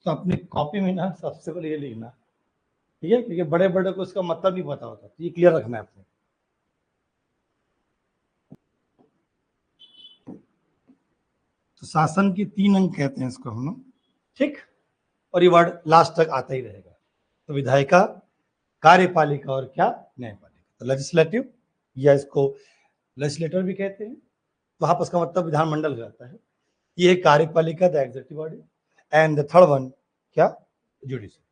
तो अपनी कॉपी में ना सबसे पहले ये लिखना, ठीक है, क्योंकि बड़े बड़े को इसका मतलब नहीं पता होता, तो ये क्लियर रखना है आपने। तो शासन के 3 अंग कहते हैं इसको हम लोग, ठीक, और ये वर्ड लास्ट तक आता ही रहेगा। तो विधायिका, कार्यपालिका और क्या, न्यायपालिका। तो लेजिस्लेटिव या इसको लेजिस्लेटर भी कहते हैं, वहां पर उसका मतलब विधानमंडल रहता है। ये कार्यपालिका the executive body, and the third one क्या, जुडिशरी।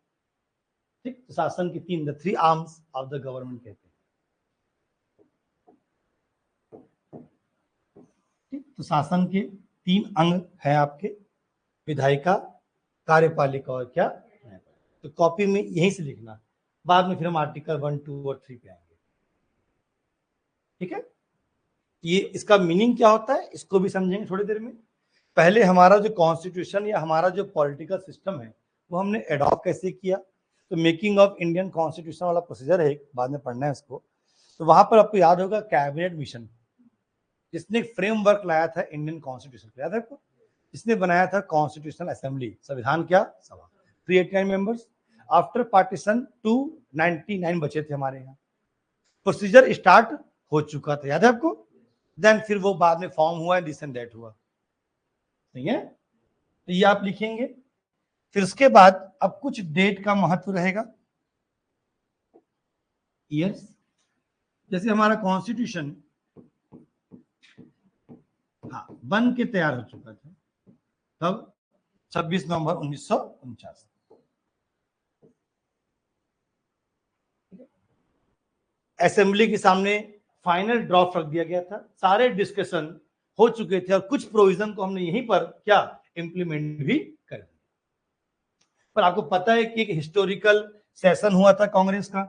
ठीक, तो शासन की 3, the 3 arms of the government कहते हैं। ठीक, तो शासन के 3 अंग है आपके, विधायिका, कार्यपालिका और क्या, तो कॉपी में यहीं से लिखना, बाद में फिर हम आर्टिकल 1, 2 और 3 पे आएंगे। ठीक है, ये इसका मीनिंग क्या होता है इसको भी समझेंगे थोड़ी देर में। पहले हमारा जो कॉन्स्टिट्यूशन या हमारा जो पॉलिटिकल सिस्टम है वो हमने एडॉप्ट कैसे किया, तो मेकिंग ऑफ इंडियन कॉन्स्टिट्यूशन वाला प्रोसीजर है, बाद में पढ़ना है उसको। तो वहां पर आपको याद होगा कैबिनेट मिशन, जिसने एक फ्रेमवर्क लाया था इंडियन कॉन्स्टिट्यूशन, याद है आपको, जिसने बनाया था कॉन्स्टिट्यूशनल असेंबली, संविधान क्या सभा, 389 मेंबर्स। आफ्टर पार्टीशन 299 बचे थे हमारे यहाँ, प्रोसीजर स्टार्ट हो चुका था, याद है आपको। देन फिर वो बाद में फॉर्म हुआ, दिस एंड दैट हुआ, ठीक है, तो ये आप लिखेंगे। फिर उसके बाद अब कुछ डेट का महत्व रहेगा, ईयर्स, जैसे हमारा कॉन्स्टिट्यूशन हाँ बन के तैयार हो चुका था, तब 26 नवंबर 1949। असेंबली के सामने फाइनल ड्राफ्ट रख दिया गया था, सारे डिस्कशन हो चुके थे और कुछ प्रोविजन को हमने यहीं पर क्या इंप्लीमेंट भी कर दिया। पर आपको पता है कि एक हिस्टोरिकल सेशन हुआ था कांग्रेस का,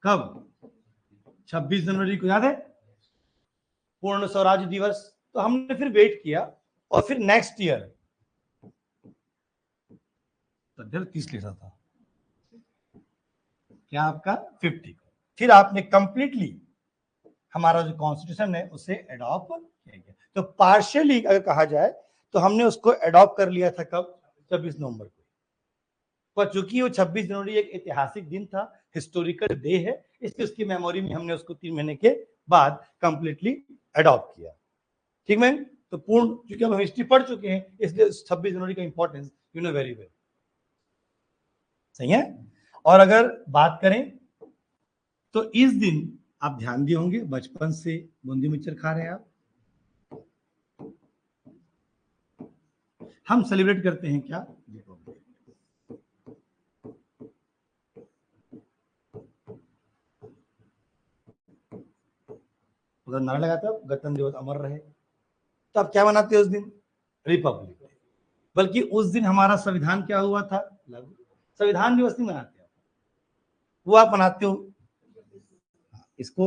कब, 26 जनवरी को, याद है, पूर्ण स्वराज दिवस। तो हमने फिर वेट किया और फिर नेक्स्ट ईयर तो 30 लिखा था, क्या आपका 50 को, फिर आपने कंप्लीटली हमारा जो कॉन्स्टिट्यूशन है उसे एडॉप्ट किया गया। तो पार्शियली अगर कहा जाए तो हमने उसको एडॉप्ट कर लिया था कब, 26 नवंबर को। पर चूंकि वो 26 जनवरी एक ऐतिहासिक दिन था, हिस्टोरिकल डे है, इसलिए उसकी मेमोरी में हमने उसको 3 महीने के बाद कंप्लीटली एडॉप्ट किया। ठीक है, तो पूर्ण, क्योंकि हम हिस्ट्री पढ़ चुके हैं इसलिए 26 जनवरी का importance you know very well, सही है। और अगर बात करें तो इस दिन आप ध्यान दिए होंगे, बचपन से बूंदी मिक्सचर खा रहे हैं आप, हम सेलिब्रेट करते हैं क्या, उधर नारा लगाते हो गणतंत्र दिवस अमर रहे, तो आप क्या मनाते हो उस दिन, रिपब्लिक डे। बल्कि उस दिन हमारा संविधान क्या हुआ था लागू, संविधान दिवस नहीं मनाते आप, वो आप मनाते हो, इसको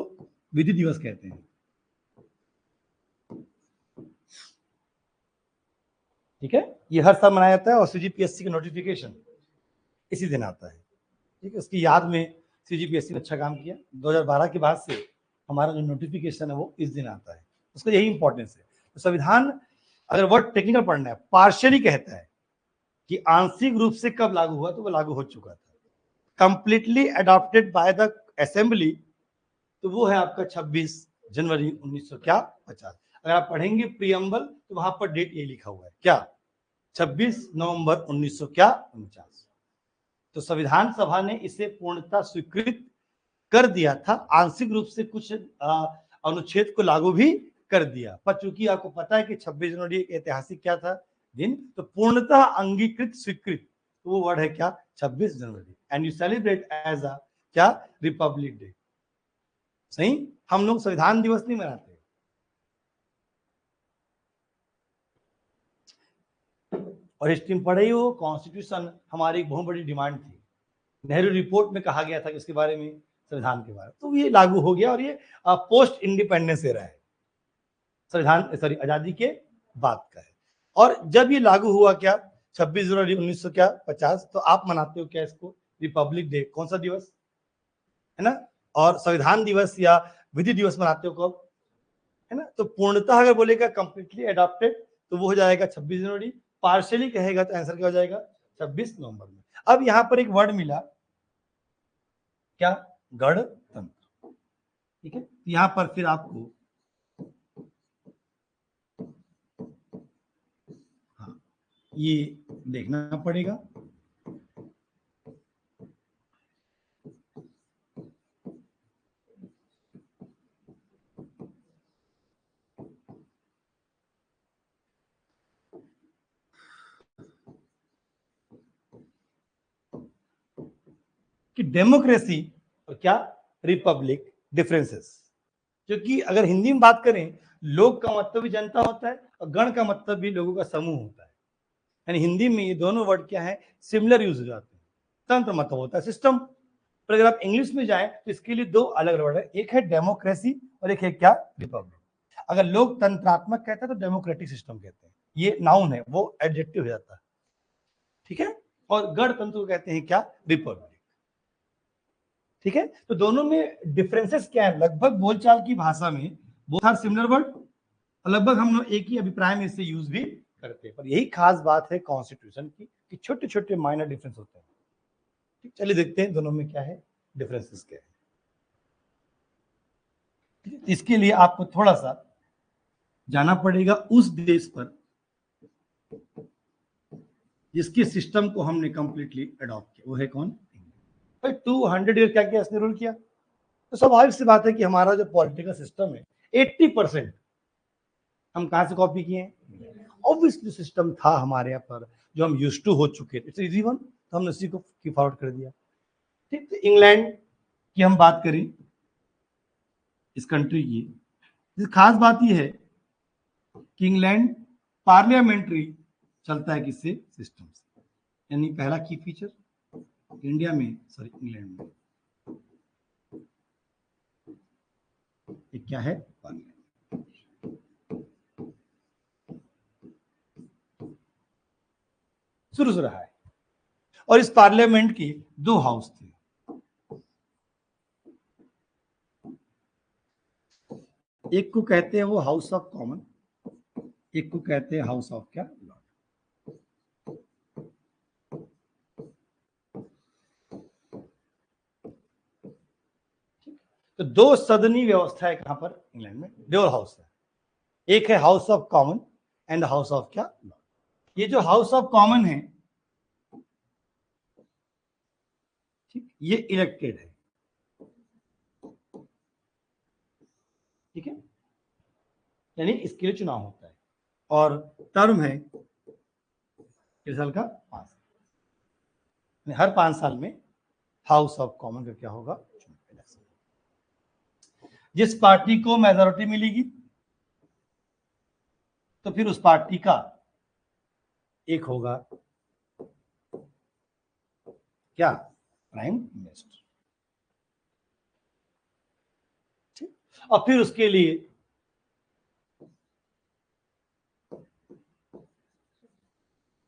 विधि दिवस कहते हैं। ठीक है, ये हर साल मनाया जाता है और सीजीपीएससी का नोटिफिकेशन इसी दिन आता है। ठीक है, उसकी याद में सीजीपीएससी ने अच्छा काम किया, 2012 के बाद से हमारा जो नोटिफिकेशन है वो इस दिन आता है, उसका यही इंपॉर्टेंस है। तो संविधान अगर वर्ड टेक्निकल पढ़ना है, पार्शियली कहता है कि आंशिक रूप से कब लागू हुआ, तो वो लागू हो चुका था, completely adopted by the assembly, तो वो है आपका 26 जनवरी 1950। अगर आप पढ़ेंगे प्रियम्बल तो वहां पर डेट ये लिखा हुआ है क्या, 26 नवंबर 1949। तो संविधान सभा ने इसे पूर्णतः स्वीकृत कर दिया था, आंशिक रूप से कुछ अनुच्छेद को लागू भी कर दिया, पर चूंकि आपको पता है कि 26 जनवरी एक ऐतिहासिक क्या था दिन, तो पूर्णतः अंगीकृत स्वीकृत, तो वो वर्ड है क्या, 26 जनवरी, and you celebrate as a क्या, रिपब्लिक डे। सही, हम लोग संविधान दिवस नहीं मनाते। और हिस्ट्री में पढ़े हो, कॉन्स्टिट्यूशन हमारी एक बहुत बड़ी डिमांड थी, नेहरू रिपोर्ट में कहा गया था कि इसके बारे में, संविधान के बारे में, तो ये लागू हो गया और ये पोस्ट इंडिपेंडेंस एरा है, संविधान सॉरी आजादी के बाद का है। और जब ये लागू हुआ क्या, 26 जनवरी 1950, तो आप मनाते हो क्या इसको, रिपब्लिक डे, कौन सा दिवस है ना, और संविधान दिवस या विधि दिवस मनाते हो कब, है ना। तो पूर्णतः अगर बोलेगा कंप्लीटली अडॉप्टेड तो वो हो जाएगा 26 जनवरी, पार्शियली कहेगा तो आंसर क्या हो जाएगा 26 नवंबर में। अब यहां पर एक वर्ड मिला क्या, गणतंत्र, ठीक है। यहां पर फिर आपको हाँ ये देखना पड़ेगा। कि डेमोक्रेसी और क्या रिपब्लिक डिफरेंसेस, क्योंकि अगर हिंदी में बात करें लोक का मतलब भी जनता होता है और गण का मतलब भी लोगों का समूह होता है, यानी हिंदी में ये दोनों वर्ड क्या है, सिमिलर यूज हो जाते हैं। तंत्र मतलब होता है सिस्टम, पर अगर आप इंग्लिश में जाएं तो इसके लिए दो अलग वर्ड है, एक है डेमोक्रेसी और एक है क्या, रिपब्लिक। अगर लोग तंत्रात्मक कहते हैं तो डेमोक्रेटिक सिस्टम कहते हैं, ये नाउन है, वो एडजेक्टिव हो जाता है, ठीक है। और गणतंत्र को कहते हैं क्या, रिपब्लिक, ठीक है। तो दोनों में डिफरेंसेस क्या है, लगभग बोलचाल की भाषा में बोथ आर सिमिलर वर्ड, लगभग हम लोग एक ही अभिप्राय में इसे यूज भी करते हैं, पर यही खास बात है कॉन्स्टिट्यूशन की कि छोटे छोटे माइनर डिफरेंस होते हैं। ठीक, चलिए देखते हैं दोनों में क्या है, डिफरेंसेस क्या है। इसके लिए आपको थोड़ा सा जाना पड़ेगा उस देश पर जिसके सिस्टम को हमने कंप्लीटली अडॉप्ट किया, वो है कौन, भाई 200 ईयर क्या किया इसने, रूल किया। तो स्वाभाविक सी बात है कि हमारा जो पॉलिटिकल सिस्टम है 80% हम कहां से कॉपी किए हैं, ऑब्वियसली सिस्टम था हमारे यहाँ पर जो हम यूज टू हो चुके थे, इट्स इजी वन, तो हमने उसी को की फॉरवर्ड कर दिया। ठीक, तो इंग्लैंड की हम बात करें, इस कंट्री की खास बात यह है कि इंग्लैंड पार्लियामेंट्री चलता है किससे, सिस्टम से, यानी पहला की फीचर। इंडिया में, सॉरी इंग्लैंड में ये क्या है, पार्लियामेंट। शुरू से रहा है, और इस पार्लियामेंट के दो हाउस थे, एक को कहते हैं वो हाउस ऑफ कॉमन, एक को कहते हैं हाउस ऑफ क्या, लॉर्ड। तो दो सदनी व्यवस्था है कहां पर, इंग्लैंड में ड्यूअल हाउस है, एक है house of common and house of क्या, लॉर्ड। ये जो हाउस ऑफ कॉमन है, ठीक, ये इलेक्टेड है, ठीक है, यानी इसके लिए चुनाव होता है, और टर्म है कितने साल का, 5 साल, हर 5 साल में हाउस ऑफ कॉमन का क्या होगा, जिस पार्टी को मेजोरिटी मिलेगी तो फिर उस पार्टी का एक होगा क्या, प्राइम मिनिस्टर, ठीक, और फिर उसके लिए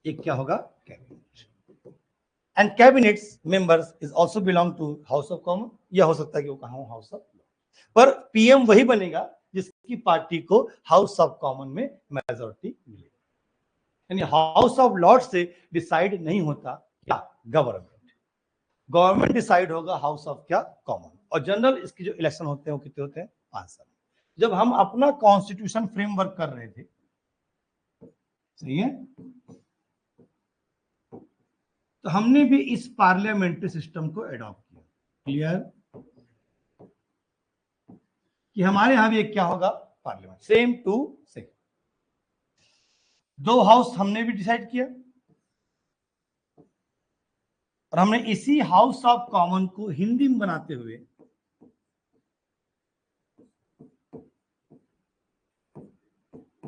एक क्या होगा, cabinet, and cabinets members is also belong to house of common, या हो सकता है कि वो कहा हो हाउस ऑफ, पर पीएम वही बनेगा जिसकी पार्टी को हाउस ऑफ कॉमन में मेजोरिटी मिले, यानी हाउस ऑफ लॉर्ड से डिसाइड नहीं होता क्या, गवर्नमेंट, गवर्नमेंट डिसाइड होगा हाउस ऑफ क्या, कॉमन। और जनरल इसकी जो इलेक्शन होते हैं वो कितने होते हैं, 5 साल। जब हम अपना कॉन्स्टिट्यूशन फ्रेमवर्क कर रहे थे, सही है, तो हमने भी इस पार्लियामेंट्री सिस्टम को एडॉप्ट किया, क्लियर, कि हमारे यहां भी एक क्या होगा, पार्लियामेंट, सेम टू सेम, दो हाउस हमने भी डिसाइड किया, और हमने इसी हाउस ऑफ कॉमन को हिंदी में बनाते हुए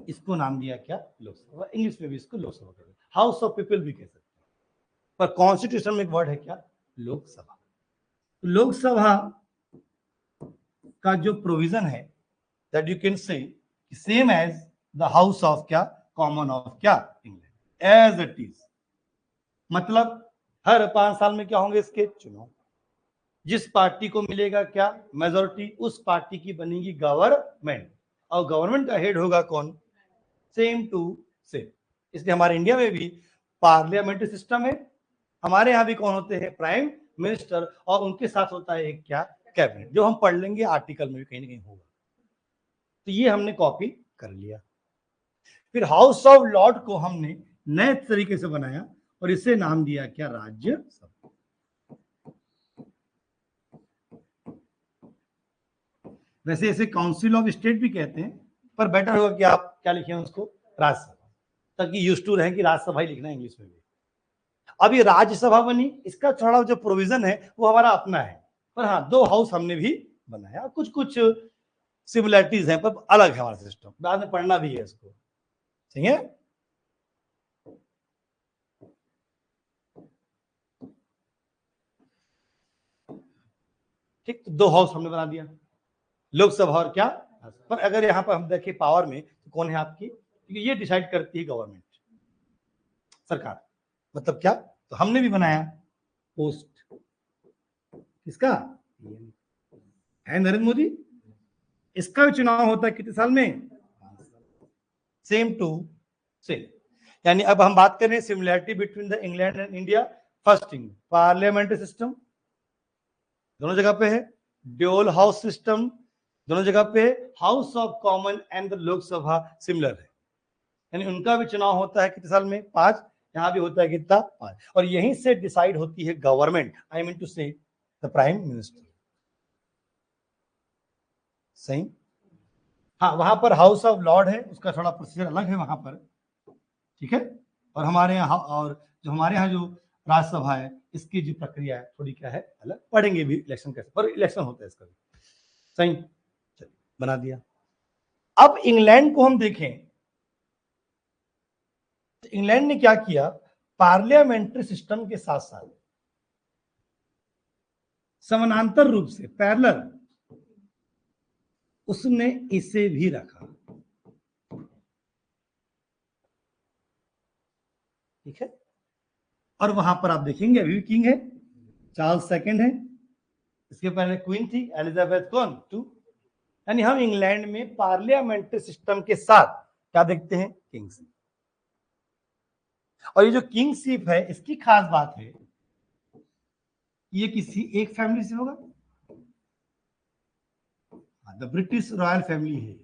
इसको नाम दिया क्या, लोकसभा, इंग्लिश में भी इसको लोकसभा कहते हैं, हाउस ऑफ पीपल भी कह सकते हैं, पर कॉन्स्टिट्यूशन में एक वर्ड है क्या, लोकसभा। लोकसभा का जो प्रोविजन है that you can say same as the house of क्या, कॉमन ऑफ क्या, इंग्लैंड, एज इट इज, मतलब हर 5 साल में क्या होंगे इसके चुनाव, जिस पार्टी को मिलेगा क्या, मेजोरिटी, उस पार्टी की बनेगी गवर्नमेंट, और गवर्नमेंट का हेड होगा कौन, सेम टू सेम, इसलिए हमारे इंडिया में भी पार्लियामेंट्री सिस्टम है। हमारे यहाँ भी कौन होते हैं? प्राइम मिनिस्टर, और उनके साथ होता है एक क्या? कैबिनेट, जो हम पढ़ लेंगे आर्टिकल में भी कहीं ना कहीं होगा। तो ये हमने कॉपी कर लिया। फिर हाउस ऑफ लॉर्ड को हमने नए तरीके से बनाया और इसे नाम दिया क्या? राज्यसभा। वैसे इसे काउंसिल ऑफ स्टेट भी कहते हैं, पर बेटर होगा कि आप क्या लिखें उसको? राज्यसभा, ताकि यूज टू रहे कि राज्यसभा ही लिखना है इंग्लिश में भी। अब ये राज्यसभा बनी, इसका थोड़ा जो प्रोविजन है वो हमारा अपना है, पर हाँ 2 हाउस हमने भी बनाया। कुछ कुछ सिमिलरिटीज हैं, पर अलग है हमारा सिस्टम, बाद में पढ़ना भी है इसको। ठीक है, ठीक। तो 2 हाउस हमने बना दिया, लोकसभा और क्या? पर अगर यहाँ पर हम देखें पावर में, तो कौन है आपकी? क्योंकि ये डिसाइड करती है गवर्नमेंट, सरकार। मतलब क्या? तो हमने भी बनाया पोस्ट, किसका? है नरेंद्र मोदी। इसका भी चुनाव होता है कितने साल में? Same to same. यानी अब हम बात करें similarity between the England and India. First thing, parliamentary system दोनों जगह पे है, ड्यूल हाउस सिस्टम दोनों जगह पे है, house of common and the Lok Sabha similar है। यानी उनका भी चुनाव होता है कितने साल में? 5। यहां भी होता है कितना? 5। और यहीं से डिसाइड होती है गवर्नमेंट, आई मीन टू से द प्राइम मिनिस्टर। सही। हाँ, वहां पर हाउस ऑफ लॉर्ड है, उसका थोड़ा प्रोसीजर अलग है वहां पर, ठीक है। और हमारे यहाँ, और जो हमारे यहाँ जो राज्यसभा है, इसकी जो प्रक्रिया है थोड़ी क्या है? अलग। पढ़ेंगे भी इलेक्शन कैसे, पर इलेक्शन होता है इसका भी। सही, चलिए बना दिया। अब इंग्लैंड को हम देखें, तो इंग्लैंड ने क्या किया? पार्लियामेंट्री सिस्टम के साथ साथ समानांतर रूप से, पैरेलल, उसने इसे भी रखा। ठीक है। और वहां पर आप देखेंगे अभी भी किंग है, चार्ल्स सेकंड है, इसके पहले क्वीन थी एलिजाबेथ कौन? 2। यानी हम इंग्लैंड में पार्लियामेंट्री सिस्टम के साथ क्या देखते हैं? किंगशिप। और ये जो किंगशिप है, इसकी खास बात है, ये किसी एक फैमिली से होगा, द ब्रिटिश रॉयल फैमिली है।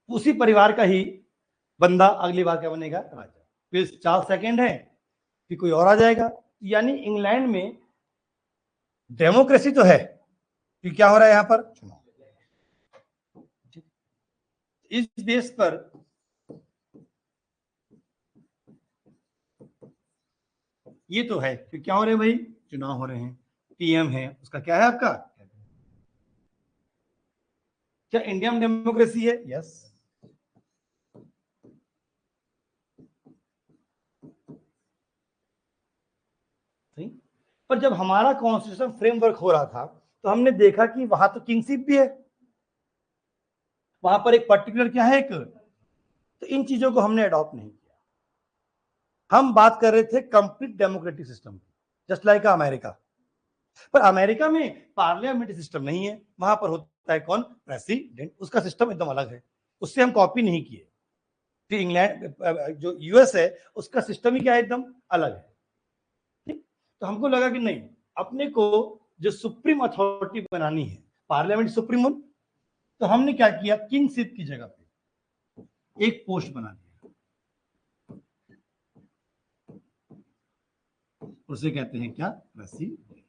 उसी परिवार का ही बंदा अगली बार क्या बनेगा? राजा। फिर चार्ल्स सेकंड है, फिर कोई और आ जाएगा। यानी इंग्लैंड में डेमोक्रेसी तो है, फिर क्या हो रहा है यहाँ पर? चुनाव। इस देश पर ये तो है कि क्या हो रहे हैं भाई? चुनाव हो रहे हैं, पीएम है, उसका क्या है आपका? क्या इंडिया में डेमोक्रेसी है? यस। सही। पर जब हमारा कॉन्स्टिट्यूशन फ्रेमवर्क हो रहा था, तो हमने देखा कि वहां तो किंगशिप भी है, वहां पर एक पर्टिकुलर क्या है? एक। तो इन चीजों को हमने अडॉप्ट नहीं किया। हम बात कर रहे थे कंप्लीट डेमोक्रेटिक सिस्टम की, जस्ट लाइक अमेरिका। पर अमेरिका में पार्लियामेंट्री सिस्टम नहीं है, वहां पर होता है कौन? प्रेसिडेंट। उसका सिस्टम एकदम अलग है, उससे हम कॉपी नहीं किए। फिर इंग्लैंड जो यूएस है, उसका सिस्टम ही क्या है? एकदम अलग है। ठीक। तो हमको लगा कि नहीं, अपने को जो सुप्रीम अथॉरिटी बनानी है, पार्लियामेंट सुप्रीम, तो हमने क्या किया? किंगशिप की जगह पे एक पोस्ट बना दिया, उसे कहते हैं क्या? प्रेसिडेंट।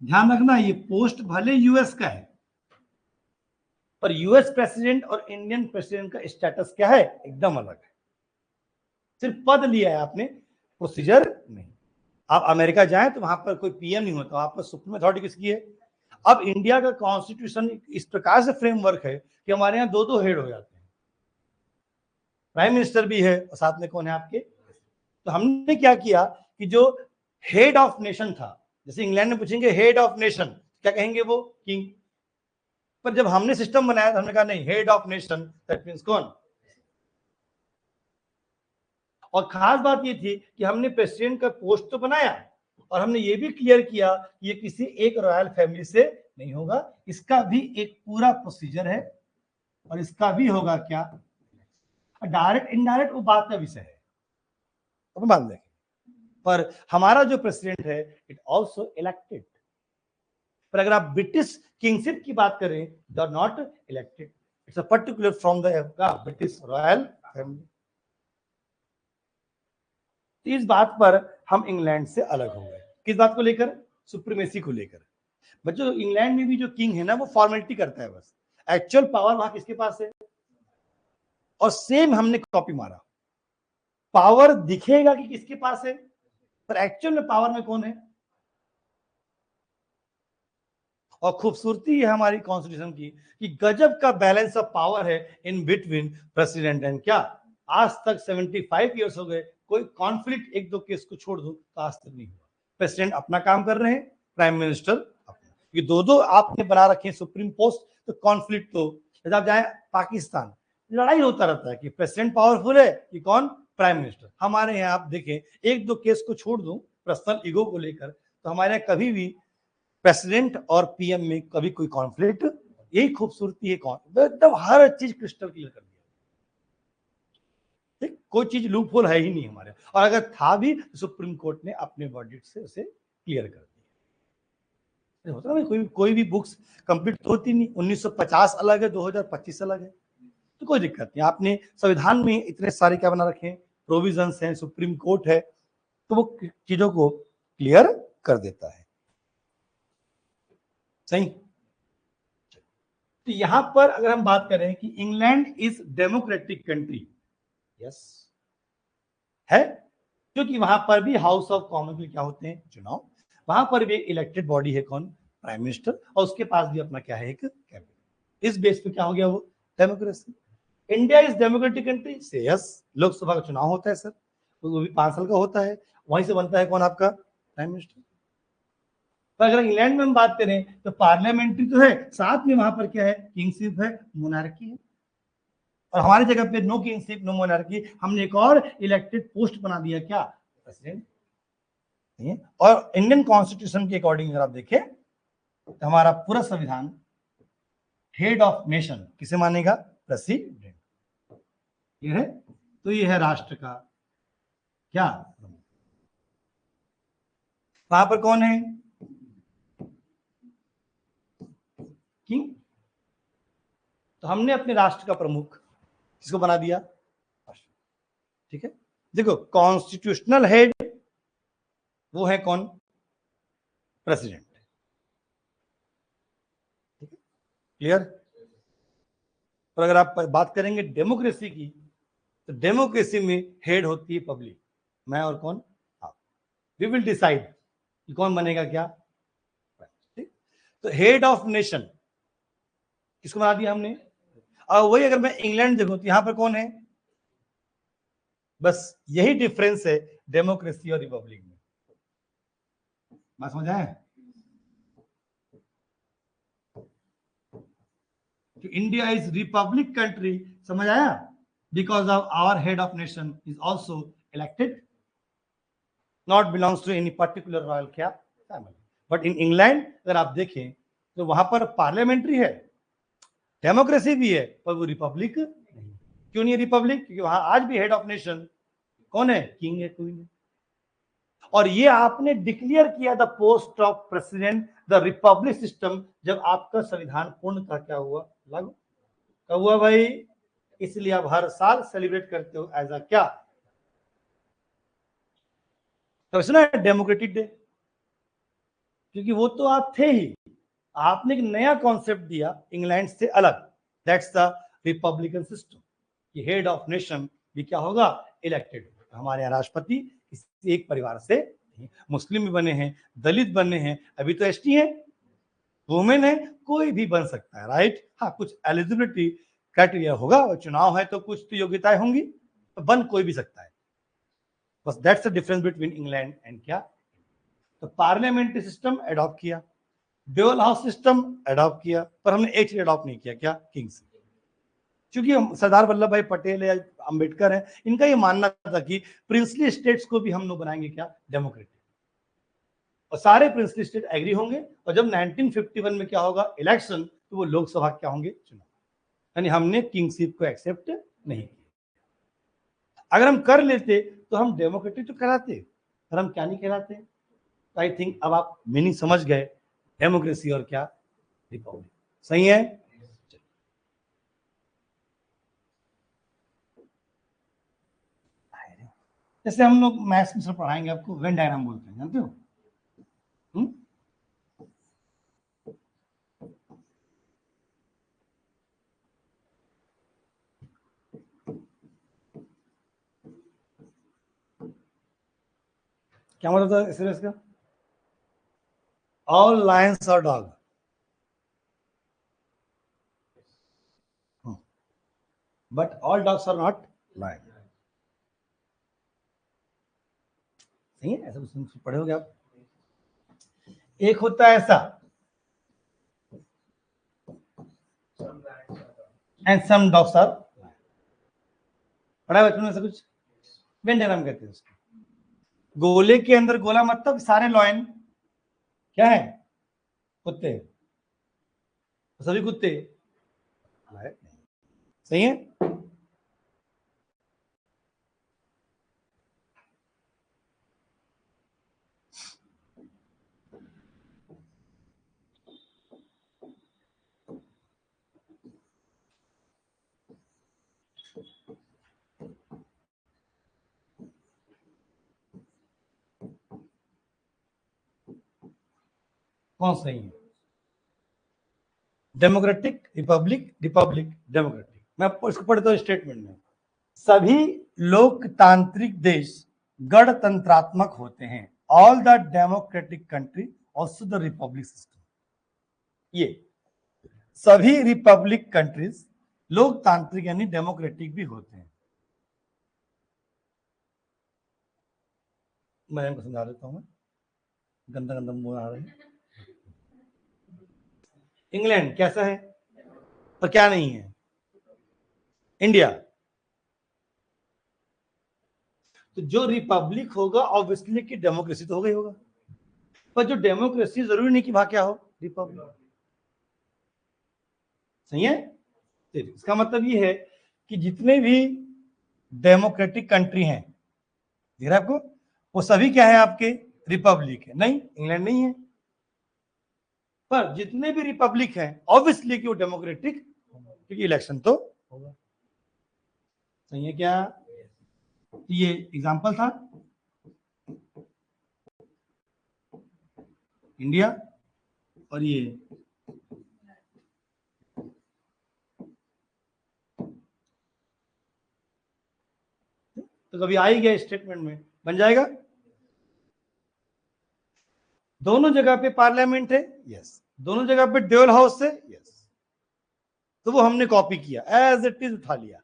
ध्यान रखना, ये पोस्ट भले यूएस का है, पर यूएस प्रेसिडेंट और इंडियन प्रेसिडेंट का स्टेटस क्या है? एकदम अलग है। सिर्फ पद लिया है आपने, प्रोसीजर नहीं। आप अमेरिका जाएं तो वहां पर कोई पीएम नहीं होता, वहां पर सुप्रीम अथॉरिटी किसकी है? अब इंडिया का कॉन्स्टिट्यूशन इस प्रकार से फ्रेमवर्क है कि हमारे यहाँ 2 हेड हो जाते हैं, प्राइम मिनिस्टर भी है और साथ में कौन है आपके? तो हमने क्या किया कि जो हेड ऑफ नेशन था, जैसे इंग्लैंड में पूछेंगे हेड ऑफ नेशन, क्या कहेंगे वो? किंग। पर जब हमने सिस्टम बनाया तो हमने कहा नहीं, head of nation that means कौन? और खास बात ये थी कि हमने प्रेसिडेंट का पोस्ट तो बनाया, और हमने ये भी क्लियर किया कि ये किसी एक रॉयल फैमिली से नहीं होगा, इसका भी एक पूरा प्रोसीजर है और इसका भी होगा क्या, डायरेक्ट इनडायरेक्ट वो बात का विषय है, तो मान लें। पर हमारा जो प्रेसिडेंट है इट ऑल्सो इलेक्टेड। पर अगर आप ब्रिटिश किंगशिप की बात करें, they are not elected, it's a particular from the British royal family. इस बात पर हम इंग्लैंड से अलग हो गए। किस बात को लेकर? सुप्रीमेसी को लेकर। बच्चों इंग्लैंड में भी जो किंग है ना वो फॉर्मेलिटी करता है बस, एक्चुअल पावर वहां किसके पास है। और सेम हमने कॉपी मारा, पावर दिखेगा कि किसके पास है, पर एक्चुअल में पावर में कौन है। और खूबसूरती है हमारी कॉन्स्टिट्यूशन की कि गजब का बैलेंस ऑफ पावर है इन बिटवीन प्रेसिडेंट एंड क्या। आज तक 75 ईयर्स हो गए, कोई कॉन्फ्लिक्ट, एक दो केस को छोड़ दो तो आज तक नहीं हुआ। प्रेसिडेंट अपना काम कर रहे हैं, प्राइम मिनिस्टर अपना, ये दो आपने बना रखे हैं सुप्रीम पोस्ट, तो कॉन्फ्लिक्ट तो जब आप जाए पाकिस्तान लड़ाई होता रहता है कि प्रेसिडेंट पावरफुल है कि कौन, प्राइम मिनिस्टर। हमारे यहाँ आप देखें, एक दो केस को छोड़ दो पर्सनल ईगो को लेकर, तो हमारे यहाँ कभी भी प्रेसिडेंट और पीएम में कभी कोई कॉन्फ्लिक्ट, यही खूबसूरती है। एकदम हर चीज क्रिस्टल क्लियर कर दिया, ठीक, कोई चीज लूप होल है ही नहीं हमारे, और अगर था भी तो सुप्रीम कोर्ट ने अपने वर्डिक्ट से उसे क्लियर कर दिया। होता है कोई भी बुक्स कंप्लीट तो होती नहीं, 1950 अलग है, 2025 अलग है, तो कोई दिक्कत नहीं। आपने संविधान में इतने सारे क्या बना रखे हैं, प्रोविजंस हैं, सुप्रीम कोर्ट है, तो वो चीजों को क्लियर कर देता है। सही। तो यहां पर अगर हम बात करें कि England is democratic country, yes है, क्योंकि वहां पर भी हाउस ऑफ कॉमन में क्या होते हैं, चुनाव, वहां पर भी एक इलेक्टेड बॉडी है, कौन, प्राइम मिनिस्टर, और उसके पास भी अपना क्या है, एक कैबिनेट। इस बेस पे क्या हो गया, वो democracy. India is democratic country से, यस, लोकसभा का चुनाव होता है सर, वो भी 5 साल का होता है, वहीं से बनता है कौन, आपका प्राइम मिनिस्टर। पर अगर इंग्लैंड में हम बात करें तो पार्लियामेंट्री तो है, साथ में वहां पर क्या है, किंगशिप है, मोनार्की है। और हमारी जगह पे नो किंगशिप नो मोनार्की, हमने एक और इलेक्टेड पोस्ट बना दिया, क्या, प्रेसिडेंट। और इंडियन कॉन्स्टिट्यूशन के अकॉर्डिंग अगर आप देखें तो हमारा पूरा संविधान हेड ऑफ नेशन किसे मानेगा, प्रेसिडेंट। ये है, तो ये है राष्ट्र का क्या, वहां पर कौन है, किंग। तो हमने अपने राष्ट्र का प्रमुख किसको बना दिया, ठीक है। देखो कॉन्स्टिट्यूशनल हेड वो है कौन, प्रेसिडेंट, क्लियर। और अगर आप बात करेंगे डेमोक्रेसी की, तो डेमोक्रेसी में हेड होती है पब्लिक, मैं और कौन, आप। वी विल डिसाइड कि कौन बनेगा क्या, ठीक। तो हेड ऑफ नेशन किसको बना दिया हमने। और वही अगर मैं इंग्लैंड देखूं तो यहां पर कौन है, बस यही डिफरेंस है डेमोक्रेसी और रिपब्लिक में। बात समझ आए, इंडिया इज रिपब्लिक कंट्री, समझ आया, because of our head of nation is also elected, not belongs to any particular royal क्या फैमिली। बट इन इंग्लैंड अगर आप देखें तो वहां पर पार्लियामेंट्री है, डेमोक्रेसी भी है, पर वो रिपब्लिक नहीं। क्यों नहीं है रिपब्लिक, क्योंकि वहां आज भी हेड ऑफ नेशन कौन है, किंग है, क्वीन है। और ये आपने डिक्लेयर किया the post of president the Republic system जब आपका संविधान पूर्णतः क्या हुआ, लागू कब हुआ भाई, इसलिए आप हर साल सेलिब्रेट करते हो एज अ क्या, तो सुना डेमोक्रेटिक डे, क्योंकि वो तो आप थे ही, आपने एक नया कॉन्सेप्ट दिया इंग्लैंड से अलग, दैट्स द रिपब्लिकन सिस्टम, कि हेड ऑफ नेशन भी क्या होगा, इलेक्टेड। हमारे यहाँ राष्ट्रपति किसी एक परिवार से, मुस्लिम भी बने हैं, दलित बने हैं, अभी तो एसटी है, वुमेन है, कोई भी बन सकता है, राइट। हाँ कुछ एलिजिबिलिटी क्राइटेरिया होगा, और चुनाव है तो कुछ तो योग्यताएं होंगी, तो बन कोई भी सकता है, बस that's the difference between England and क्या। तो पार्लियामेंट्री सिस्टम अडॉप्ट किया, ड्यूअल हाउस सिस्टम अडॉप्ट किया, पर हमने एक चीज अडॉप्ट नहीं किया, क्या, किंग्स। क्योंकि सरदार वल्लभ भाई पटेल या अंबेडकर हैं, इनका ये मानना था कि प्रिंसली स्टेट्स को भी हम लोग बनाएंगे क्या, डेमोक्रेटिक। और सारे प्रिंसली स्टेट एग्री होंगे, और जब 1951 में क्या होगा इलेक्शन, तो वो लोकसभा क्या होंगे चुनाव। यानी हमने किंगशिप को एक्सेप्ट नहीं किया। अगर हम कर लेते तो हम डेमोक्रेटिक तो कहलाते, पर हम क्या नहीं कहलाते। आई थिंक अब आप मीनिंग समझ गए, डेमोक्रेसी और क्या रिपब्लिक। सही है। जैसे हम लोग मैथ्स में पढ़ाएंगे आपको, वेन डायग्राम बोलते हैं, जानते हो? क्या मतलब था इस रेस का? ऑल लायंस और dog, but all dogs are not lion. सही है, ऐसा कुछ पढ़े होगे आप। एक होता है ऐसा, एंड सम डॉग्स आर, पढ़ा है बचपन में ऐसा कुछ? वेन डायग्राम कहते हैं उसको। गोले के अंदर गोला मतलब सारे लॉयन क्या है, कुत्ते, सभी कुत्ते। सही है। कौन सही है? Democratic, Republic, Republic, democratic. मैं इसको पढ़ता हूं स्टेटमेंट में। सभी लोकतांत्रिक देश गणतंत्रात्मक होते हैं। All the democratic country also the Republic system. ये सभी रिपब्लिक कंट्रीज लोकतांत्रिक यानी डेमोक्रेटिक भी होते हैं। मैं इनको समझा देता हूं। गंदा गंदा मुंह आ रहा है। इंग्लैंड कैसा है पर क्या नहीं है? इंडिया। तो जो रिपब्लिक होगा ऑब्वियसली कि डेमोक्रेसी तो होगा ही होगा, पर जो डेमोक्रेसी जरूरी नहीं कि वहां क्या हो, रिपब्लिक। सही है। इसका मतलब ये है कि जितने भी डेमोक्रेटिक कंट्री हैं, दिख रहा है आपको, वो सभी क्या है आपके रिपब्लिक है। नहीं, इंग्लैंड नहीं है, पर जितने भी रिपब्लिक हैं ऑब्वियसली कि वो डेमोक्रेटिक, क्योंकि इलेक्शन तो होगा। सही है क्या? ये एग्जांपल था इंडिया, और ये तो कभी आ ही गया स्टेटमेंट में, बन जाएगा। दोनों जगह पे पार्लियामेंट है, यस। दोनों जगह पे ड्यूअल हाउस है, यस। तो वो हमने कॉपी किया, एज इट इज उठा लिया,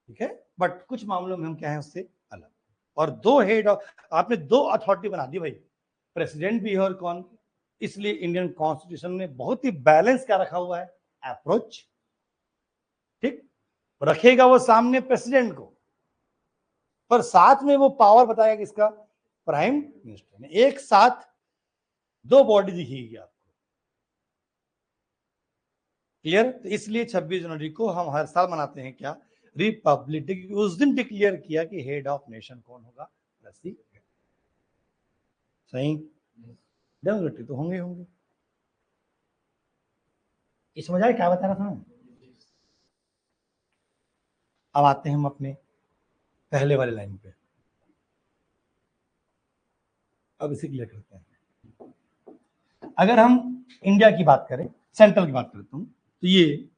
ठीक है। बट कुछ मामलों में हम क्या है उससे अलग। और दो हेड ऑफ, आपने दो अथॉरिटी बना दी भाई, प्रेसिडेंट भी है और कौन। इसलिए इंडियन कॉन्स्टिट्यूशन ने बहुत ही बैलेंस क्या रखा हुआ है, अप्रोच। ठीक, रखेगा वो सामने प्रेसिडेंट को, पर साथ में वो पावर बताएगा किसका, प्राइम मिनिस्टर ने। एक साथ दो बॉडी दिखेगी आपको। क्लियर? तो इसलिए 26 जनवरी को हम हर साल मनाते हैं क्या, रिपब्लिक। उस दिन डिक्लेयर किया कि हेड ऑफ नेशन कौन होगा, प्रेसिडेंट। सही। डेमोक्रेटिक तो होंगे होंगे। ये समझ आए क्या बता रहा था मैं? अब आते हैं हम अपने पहले वाले लाइन पे। अब इसे क्लियर करते हैं। अगर हम इंडिया की बात करें, सेंट्रल की बात करता हूं, तो ये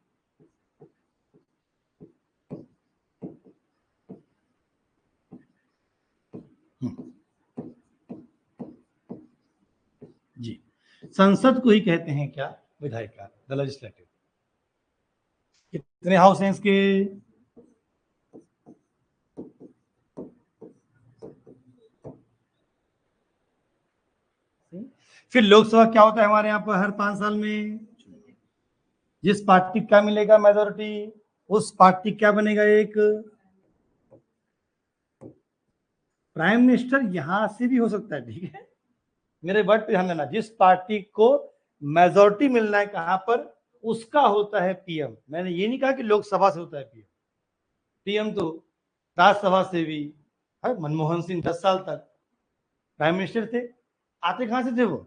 जी, संसद को ही कहते हैं क्या, विधायिका, द लेजिस्लेटिव। कितने हाउस हैं इसके, फिर लोकसभा क्या होता है हमारे यहाँ पर हर 5 साल में, जिस पार्टी का मिलेगा मेजोरिटी उस पार्टी क्या बनेगा, एक प्राइम मिनिस्टर। यहां से भी हो सकता है, ठीक है, मेरे वर्ड पे ध्यान देना, जिस पार्टी को मेजोरिटी मिलना है कहां पर, उसका होता है पीएम। मैंने ये नहीं कहा कि लोकसभा से होता है पीएम। पीएम तो राज्यसभा से भी है। मनमोहन सिंह 10 साल तक प्राइम मिनिस्टर थे, आते कहां से थे वो,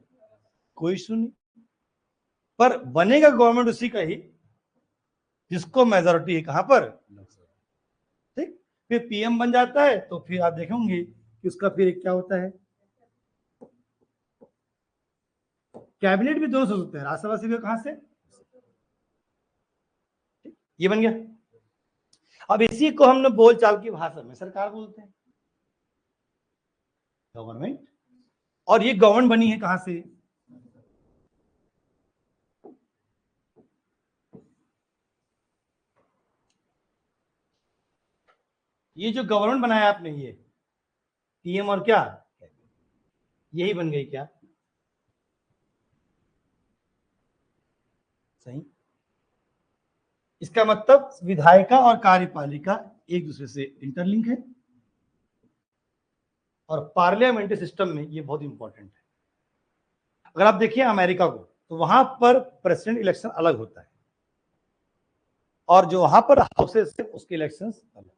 कोई इशू नहीं, पर बनेगा गवर्नमेंट उसी का ही जिसको मेजोरिटी है कहां पर, ठीक। फिर पीएम बन जाता है तो फिर आप देखेंगे कि उसका फिर क्या होता है, कैबिनेट भी दोनों से होते हैं, राज्यसभा से भी, कहां से, ये बन गया। अब इसी को हमने बोलचाल की भाषा में सरकार बोलते हैं, गवर्नमेंट। और ये गवर्नमेंट बनी है कहां से, ये जो गवर्नमेंट बनाया आपने, ये पीएम और क्या, यही बन गई क्या, सही। इसका मतलब विधायिका और कार्यपालिका एक दूसरे से इंटरलिंक है, और पार्लियामेंट्री सिस्टम में ये बहुत इंपॉर्टेंट है। अगर आप देखिए अमेरिका को, तो वहां पर प्रेसिडेंट इलेक्शन अलग होता है, और जो वहां पर हाउसेस है उसके इलेक्शंस अलग।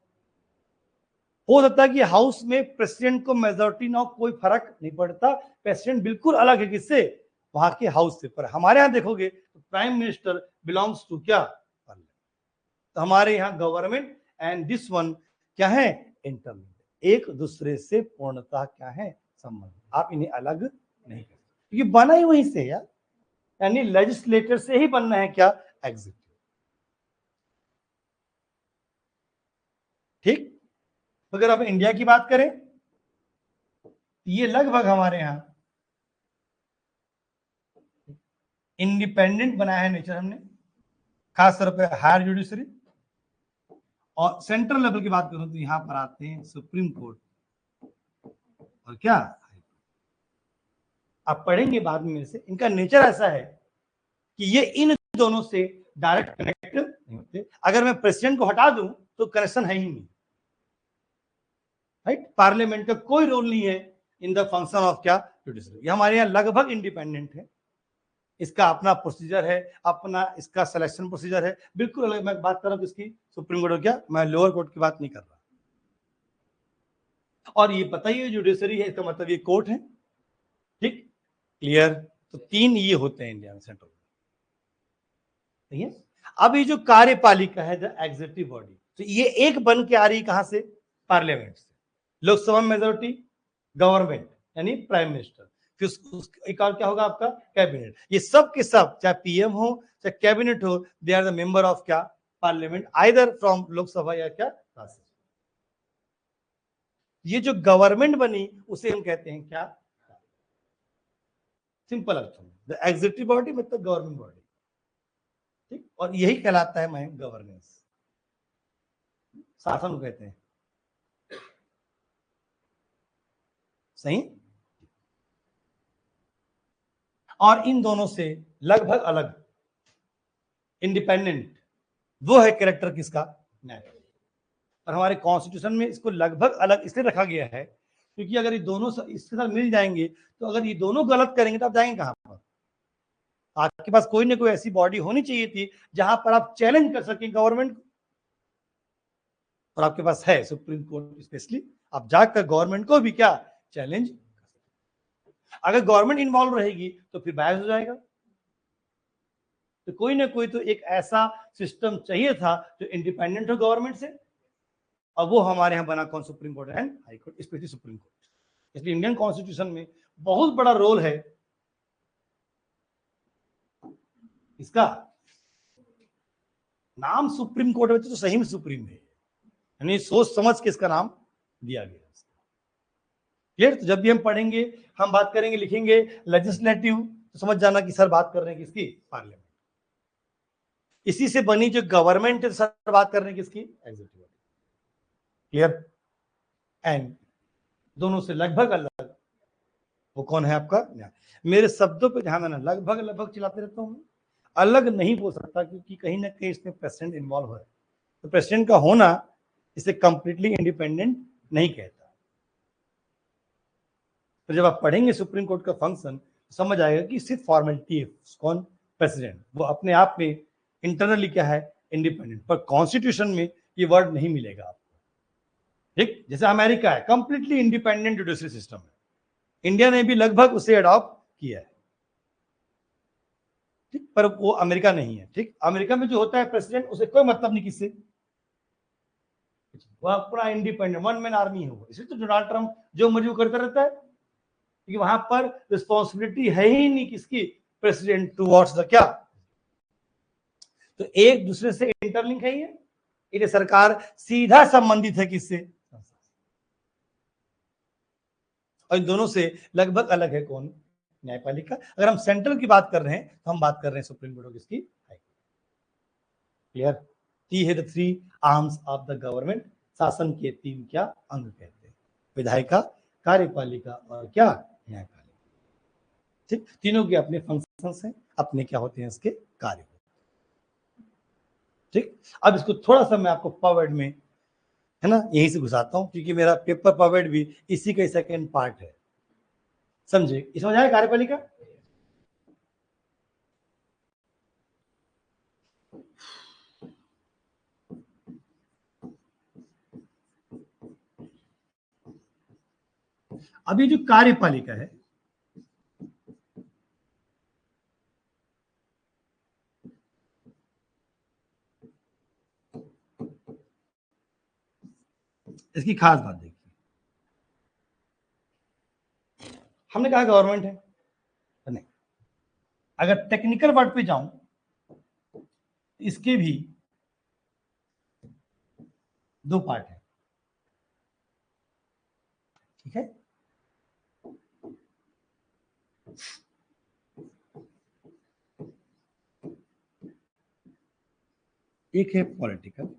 हो सकता है कि हाउस में प्रेसिडेंट को मेजोरिटी ना हो, कोई फर्क नहीं पड़ता, प्रेसिडेंट बिल्कुल अलग है किससे, वहां के हाउस से। पर हमारे यहां देखोगे तो प्राइम मिनिस्टर बिलोंग्स टू क्या, पार्लियामेंट। तो हमारे यहाँ गवर्नमेंट एंड दिस वन क्या है, इंटरलिंक, एक दूसरे से पूर्णतः क्या है, संबंध। आप इन्हें अलग नहीं कर सकते, क्योंकि बना ही वहीं से यार, यानी लेजिस्लेटर से ही बनना है क्या, एग्जीक्यूटिव, ठीक। अगर आप इंडिया की बात करें, ये लगभग हमारे यहां इंडिपेंडेंट बनाया है नेचर हमने, खास तौर पे हायर जुडिशरी। और सेंट्रल लेवल की बात करूं तो यहां पर आते हैं सुप्रीम कोर्ट और क्या, आप पढ़ेंगे बाद में से, इनका नेचर ऐसा है कि ये इन दोनों से डायरेक्ट कनेक्ट नहीं होते। अगर मैं प्रेसिडेंट को हटा दूं तो कनेक्शन है ही नहीं, राइट। पार्लियामेंट का कोई रोल नहीं है इन द फंक्शन ऑफ क्या, जुडिशरी। ये हमारे यहाँ लगभग इंडिपेंडेंट है, इसका अपना प्रोसीजर है, अपना इसका सिलेक्शन प्रोसीजर है, बिल्कुल अलग। मैं बात कर रहा हूं इसकी सुप्रीम कोर्ट, क्या मैं लोअर कोर्ट की बात नहीं कर रहा। और ये पता ही है जुडिशरी है, इसका मतलब ये कोर्ट है, ठीक, क्लियर। तो 3 ये होते हैं इंडिया में सेंट्रल, ठीक है। अब ये जो कार्यपालिका है, द एग्जीक्यूटिव बॉडी, तो ये एक बन के आ रही कहां से, पार्लियामेंट से। लोकसभा मेजोरिटी, गवर्नमेंट यानी प्राइम मिनिस्टर, फिर एक और क्या होगा आपका, कैबिनेट। ये सब के सब, चाहे पीएम हो चाहे कैबिनेट हो, they are the member of क्या, पार्लियामेंट, आइदर फ्रॉम लोकसभा या क्या, राज्यसभा। ये जो गवर्नमेंट बनी उसे हम कहते हैं क्या, सिंपल अर्थ में द एग्जीक्यूटिव बॉडी मतलब गवर्नमेंट बॉडी, ठीक। और यही कहलाता है मैं गवर्नेंस, शासन कहते हैं, सही। और इन दोनों से लगभग अलग इंडिपेंडेंट वो है कैरेक्टर किसका, नेचुरल। और हमारे कॉन्स्टिट्यूशन में इसको लगभग अलग इसलिए रखा गया है क्योंकि अगर ये दोनों इसके साथ मिल जाएंगे, तो अगर ये दोनों गलत करेंगे तो आप जाएंगे कहां पर। आपके पास कोई ना कोई ऐसी बॉडी होनी चाहिए थी जहां पर आप चैलेंज कर सकें गवर्नमेंट को, और आपके पास है सुप्रीम कोर्ट स्पेशली, आप जाकर गवर्नमेंट को भी क्या, चैलेंज। अगर गवर्नमेंट इन्वॉल्व रहेगी तो फिर बायस हो जाएगा। तो कोई ना कोई तो एक ऐसा सिस्टम चाहिए था जो इंडिपेंडेंट हो गवर्नमेंट से, और वो हमारे यहाँ बना कौन, supreme court and high court, specially supreme court. इसलिए इंडियन कॉन्स्टिट्यूशन में बहुत बड़ा रोल है इसका। नाम सुप्रीम कोर्ट में तो सही में सुप्रीम है, यानी सोच समझ के इसका नाम दिया गया। क्लियर। तो जब भी हम पढ़ेंगे, हम बात करेंगे, लिखेंगे लेजिस्लेटिव, तो समझ जाना कि सर बात कर रहे हैं किसकी, पार्लियामेंट। इसी से बनी जो गवर्नमेंट है, सर बात कर रहे हैं किसकी, एग्जीक्यूटिव। क्लियर। एंड दोनों से लगभग अलग वो कौन है आपका, मेरे शब्दों पे ध्यान देना, लगभग लगभग चलाते रहता हूं, अलग नहीं बोल सकता क्योंकि कहीं ना कहीं इसमें प्रेसिडेंट इन्वॉल्व है। तो प्रेसिडेंट का होना इसे कंप्लीटली इंडिपेंडेंट नहीं कहता। तो जब आप पढ़ेंगे सुप्रीम कोर्ट का फंक्शन समझ आएगा कि सिर्फ फॉर्मेलिटी है। कौन? प्रेसिडेंट। वो अपने आप में इंटरनली क्या है? इंडिपेंडेंट। पर कॉन्स्टिट्यूशन में ये वर्ड नहीं मिलेगा आपको। ठीक, जैसे अमेरिका है, कंप्लीटली इंडिपेंडेंट जुडिशरी सिस्टम है, इंडिया ने भी लगभग उसे अडॉप्ट किया है। ठीक, पर वो अमेरिका नहीं है। ठीक, अमेरिका में जो होता है प्रेसिडेंट, उसे कोई मतलब नहीं किससे, वह पूरा इंडिपेंडेंट वन मैन आर्मी है वो। इसलिए तो डोनाल्ड ट्रंप जो मर्जी वो करता रहता है, क्योंकि वहां पर रिस्पॉन्सिबिलिटी है ही नहीं किसकी? प्रेसिडेंट टुवर्ड्स द क्या? तो एक दूसरे से इंटरलिंक है ये सरकार सीधा संबंधित है किससे? और इन दोनों से लगभग अलग है कौन? न्यायपालिका। अगर हम सेंट्रल की बात कर रहे हैं तो हम बात कर रहे हैं सुप्रीम कोर्ट किसकी? क्लियर? ती है the three arms of the government. शासन के तीन क्या अंग कहते हैं? विधायिका, कार्यपालिका और क्या? न्यायपालिका। ठीक, तीनों के अपने फंक्शंस हैं, अपने क्या होते हैं इसके कार्य। ठीक, अब इसको थोड़ा सा मैं आपको पॉवर्ड में है ना यहीं से घुसाता हूं, क्योंकि मेरा पेपर पॉवर्ड भी इसी का सेकेंड पार्ट है। समझे? समझ आया कार्यपालिका? अब ये जो कार्यपालिका है, इसकी खास बात देखिए। हमने कहा गवर्नमेंट है, नहीं, अगर टेक्निकल वर्ड पे जाऊं, इसके भी दो पार्ट है। ठीक है, एक है पॉलिटिकल,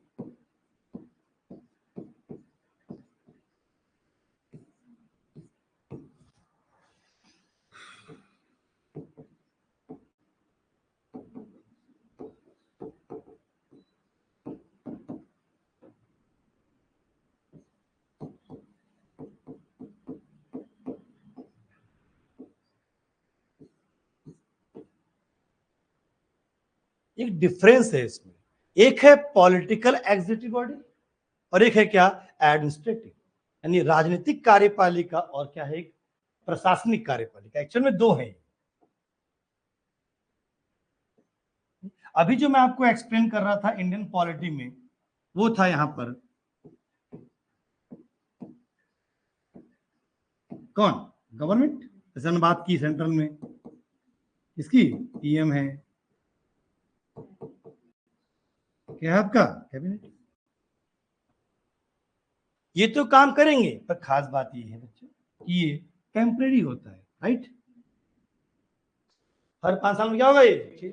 एक डिफरेंस है इसमें। एक है पॉलिटिकल एग्जीक्यूटिव बॉडी और एक है क्या? एडमिनिस्ट्रेटिव, यानी राजनीतिक कार्यपालिका और क्या है? एक प्रशासनिक कार्यपालिका। एक्चुअल में दो है। अभी जो मैं आपको एक्सप्लेन कर रहा था इंडियन पॉलिटी में, वो था यहां पर कौन? गवर्नमेंट। जैसे हमने बात की सेंट्रल में इसकी पीएम है, क्या है आपका? कैबिनेट। ये तो काम करेंगे, पर खास बात ये है बच्चों कि ये टेम्परेरी होता है, राइट? हर 5 साल में क्या होगा ये?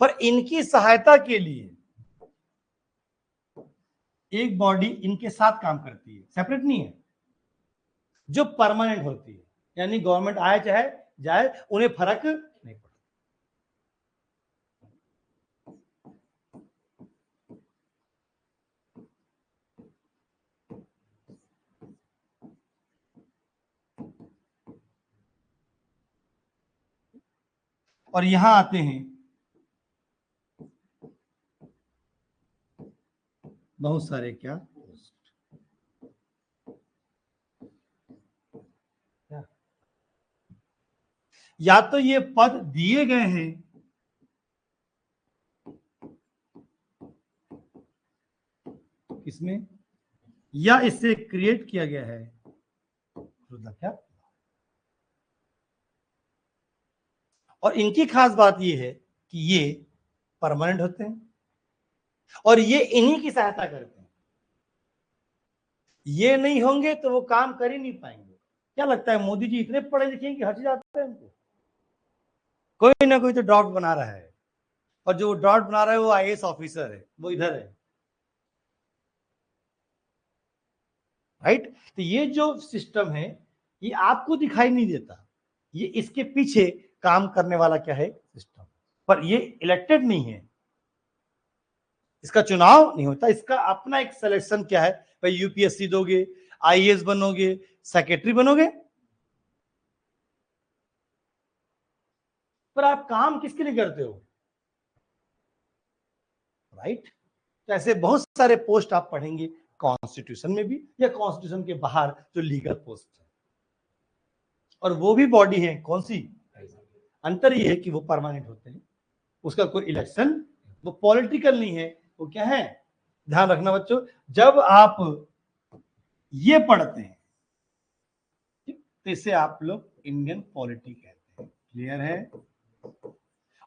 पर इनकी सहायता के लिए एक बॉडी इनके साथ काम करती है, सेपरेट नहीं है, जो परमानेंट होती है। यानी गवर्नमेंट आए चाहे जाए, उन्हें फर्क नहीं पड़ता। और यहां आते हैं बहुत सारे क्या पोस्ट। या तो ये पद दिए गए हैं किसमें, या इससे क्रिएट किया गया है क्या। और इनकी खास बात ये है कि ये परमानेंट होते हैं और ये इन्हीं की सहायता करते हैं। ये नहीं होंगे तो वो काम कर ही नहीं पाएंगे। क्या लगता है मोदी जी इतने पढ़े लिखे कि हट जाते हैं उनको? कोई ना कोई तो ड्राफ्ट बना रहा है, और जो ड्राफ्ट बना रहा है वो आईएएस ऑफिसर है, वो इधर है, राइट? तो ये जो सिस्टम है ये आपको दिखाई नहीं देता, ये इसके पीछे काम करने वाला क्या है? सिस्टम। पर ये इलेक्टेड नहीं है, इसका चुनाव नहीं होता, इसका अपना एक सिलेक्शन क्या है भाई? यूपीएससी दोगे, आईएएस बनोगे, सेक्रेटरी बनोगे, पर आप काम किसके लिए करते हो, राइट? तो ऐसे बहुत सारे पोस्ट आप पढ़ेंगे कॉन्स्टिट्यूशन में भी या कॉन्स्टिट्यूशन के बाहर जो लीगल पोस्ट है, और वो भी बॉडी है कौन सी, अंतर ये है कि वो परमानेंट होते हैं, उसका कोई इलेक्शन, वो पॉलिटिकल नहीं है, वो क्या है, ध्यान रखना बच्चों, जब आप ये पढ़ते हैं तो इसे आप लोग इंडियन पॉलिटी कहते हैं, क्लियर है?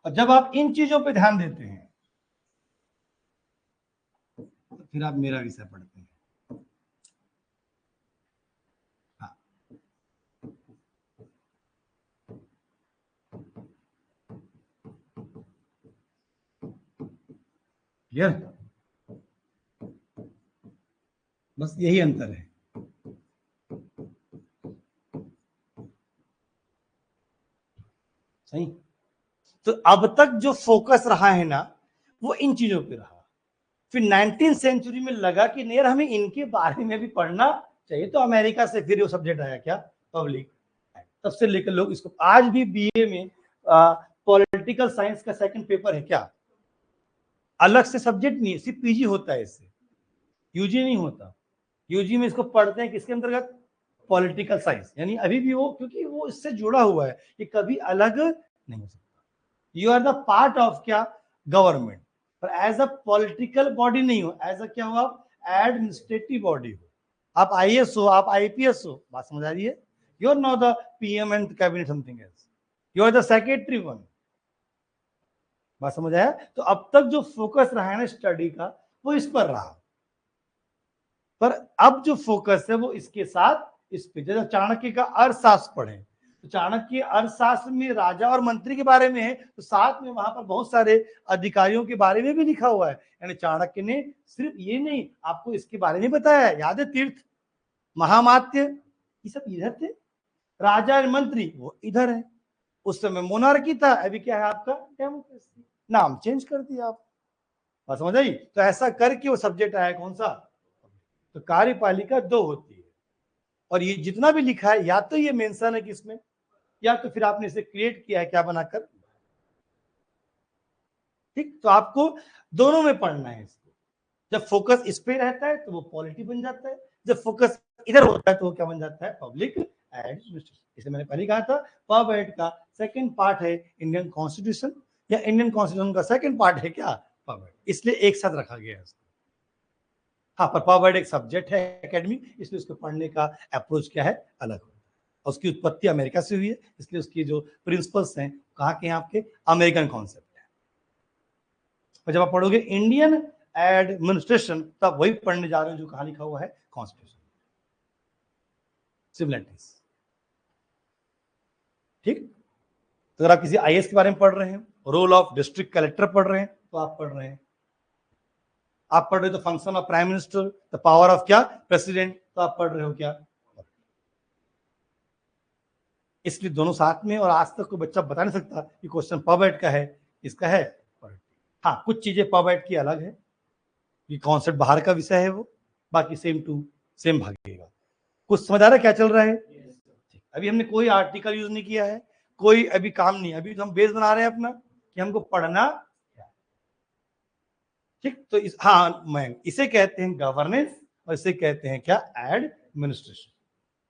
और जब आप इन चीजों पे ध्यान देते हैं तो फिर आप मेरा विषय पढ़ते हैं। हाँ, क्लियर? बस यही अंतर है। सही। तो अब तक जो फोकस रहा है ना वो इन चीजों पे रहा, फिर 19th सेंचुरी में लगा कि नहीं यार हमें इनके बारे में भी पढ़ना चाहिए, तो अमेरिका से फिर वो सब्जेक्ट आया क्या, पब्लिक। तब से लेकर लोग इसको आज भी बीए में पॉलिटिकल साइंस का सेकंड पेपर है क्या, अलग से सब्जेक्ट नहीं है, सिर्फ पीजी होता है, इससे यूजी नहीं होता। यूजी में इसको पढ़ते हैं किसके अंतर्गत, पॉलिटिकल साइंस, यानी अभी भी वो, क्योंकि वो इससे जुड़ा हुआ है, ये कभी अलग नहीं हो सकता। You are the part of क्या, गवर्नमेंट, पर एज अ पॉलिटिकल बॉडी नहीं हो, एज अ क्या हो आप, एडमिनिस्ट्रेटिव बॉडी हो, आप आईएएस हो, आप आईपीएस हो, बात समझ आ रही है? You are not the PM and cabinet something else, you are the secretary one, बात समझ आया? तो अब तक जो फोकस रहा है ना स्टडी का वो इस पर रहा, पर अब जो फोकस है वो इसके साथ इस पे, जैसे चाणक्य का अर्थशास्त्र पढ़े तो चाणक्य अर्थशास्त्र में राजा और मंत्री के बारे में है, तो साथ में वहां पर बहुत सारे अधिकारियों के बारे में भी लिखा हुआ है, यानी चाणक्य ने सिर्फ ये नहीं आपको इसके बारे में बताया है, याद है तीर्थ महामात्य ये सब इधर थे, राजा और मंत्री वो इधर है, उस समय मोनार्की था, अभी क्या है आपका डेमोक्रेसी, नाम चेंज कर दिया आप, बात समझ आई? तो ऐसा करके वो सब्जेक्ट आया कौन सा, तो कार्यपालिका दो होती है, और ये जितना भी लिखा है या तो ये मेंशन है किसमें, या तो फिर आपने इसे क्रिएट किया है क्या बनाकर, ठीक? तो आपको दोनों में पढ़ना है इसको, जब फोकस इस पे रहता है तो वो पॉलिटी बन जाता है, जब फोकस इधर होता है तो वो क्या बन जाता है, पब्लिक एडमिनिस्ट्रेशन। इसे मैंने पहले कहा था पब एड का सेकंड पार्ट है इंडियन कॉन्स्टिट्यूशन, या इंडियन कॉन्स्टिट्यूशन का सेकंड पार्ट है क्या, पब एड, इसलिए एक साथ रखा गया है। हाँ, पर पॉवर्ड एक सब्जेक्ट है एकेडमी, इसलिए उसको पढ़ने का अप्रोच क्या है, अलग होता है। उसकी उत्पत्ति अमेरिका से हुई है, इसलिए उसकी जो प्रिंसिपल्स हैं कहाँ के हैं आपके, अमेरिकन कॉन्सेप्ट है। और जब आप पढ़ोगे इंडियन एडमिनिस्ट्रेशन तब वही पढ़ने जा रहे हो जो कहाँ लिखा हुआ है, कॉन्स्टिट्यूशन, सिमिलरिटीज, ठीक? तो अगर आप किसी आईएएस के बारे में पढ़ रहे हैं, रोल ऑफ डिस्ट्रिक्ट कलेक्टर पढ़ रहे हैं, तो आप पढ़ रहे हैं, आप पढ़ रहे हो तो function of prime minister, the power of क्या, प्रेसिडेंट, तो आप पढ़ रहे हो क्या, इसलिए दोनों साथ में। और आज तक कोई बच्चा बता नहीं सकता कि क्वेश्चन पब एड का है, इसका है। हाँ, कुछ चीजें पब एड की अलग है, ये कॉन्सेप्ट बाहर का विषय है वो, बाकी सेम टू सेम भागेगा। कुछ समझ आ रहा है क्या चल रहा है? अभी हमने कोई आर्टिकल यूज नहीं किया है, कोई अभी काम नहीं, अभी तो हम बेस बना रहे हैं अपना कि हमको पढ़ना, ठीक? तो हाँ, मैं इसे कहते हैं गवर्नेंस और इसे कहते हैं क्या, एडमिनिस्ट्रेशन।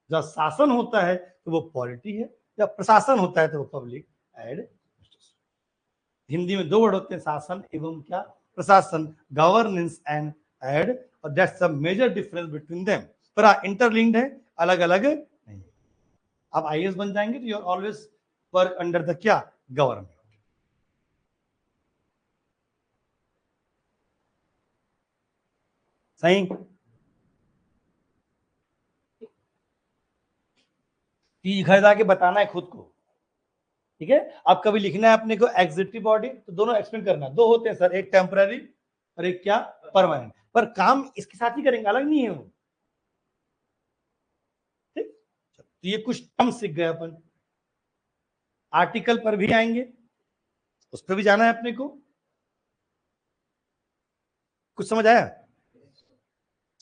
जब शासन होता है तो वो पॉलिटी है, जब प्रशासन होता है तो वो पब्लिक एडमिनिस्ट्रेशन। हिंदी में दो वर्ड होते हैं, शासन एवं क्या, प्रशासन, गवर्नेंस एंड एड, और that's the major difference between them, पर इंटरलिंक्ड है, अलग अलग नहीं। आप आईएएस बन जाएंगे तो you are always work under the क्या, गवर्नमेंट। सही? घर जाके बताना है खुद को, ठीक है? अब कभी लिखना है अपने को एग्जीक्यूटिव बॉडी, तो दोनों एक्सप्लेन करना, दो होते हैं सर, एक टेम्पररी और एक क्या, परमानेंट, पर काम इसके साथ ही करेंगे, अलग नहीं है वो, ठीक? तो ये कुछ टर्म सीख गए अपन, आर्टिकल पर भी आएंगे, उस पर भी जाना है अपने को, कुछ समझ आया?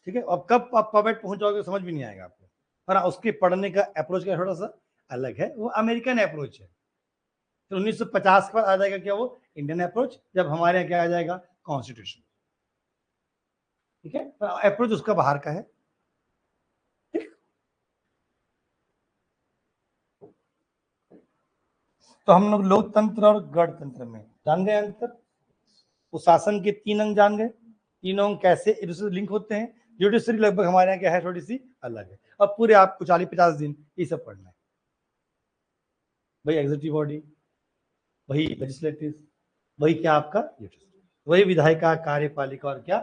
ठीक है, अब कब आप पॉइंट पहुंच जाओगे समझ भी नहीं आएगा आपको, पर उसके पढ़ने का अप्रोच का थोड़ा सा अलग है, वो अमेरिकन अप्रोच है, तो 1950 के बाद आ जाएगा क्या, वो इंडियन अप्रोच, जब हमारे यहाँ क्या आ जाएगा, कॉन्स्टिट्यूशन। ठीक है, अप्रोच उसका बाहर का है। ठीक, तो हम लोग लोकतंत्र और गणतंत्र में जान गए अंतर, शासन के 3 अंग जान गए, तीनों अंग कैसे एक दूसरे से लिंक होते हैं। जुडिशरी लगभग हमारे यहाँ क्या है, थोड़ी सी अलग है। अब पूरे आपको 40-50 दिन ये सब पढ़ना है। वही एग्जीक्यूटिव बॉडी, वही लेजिस्लेटिव, वही क्या आपका वही विधायिका, कार्यपालिका और क्या,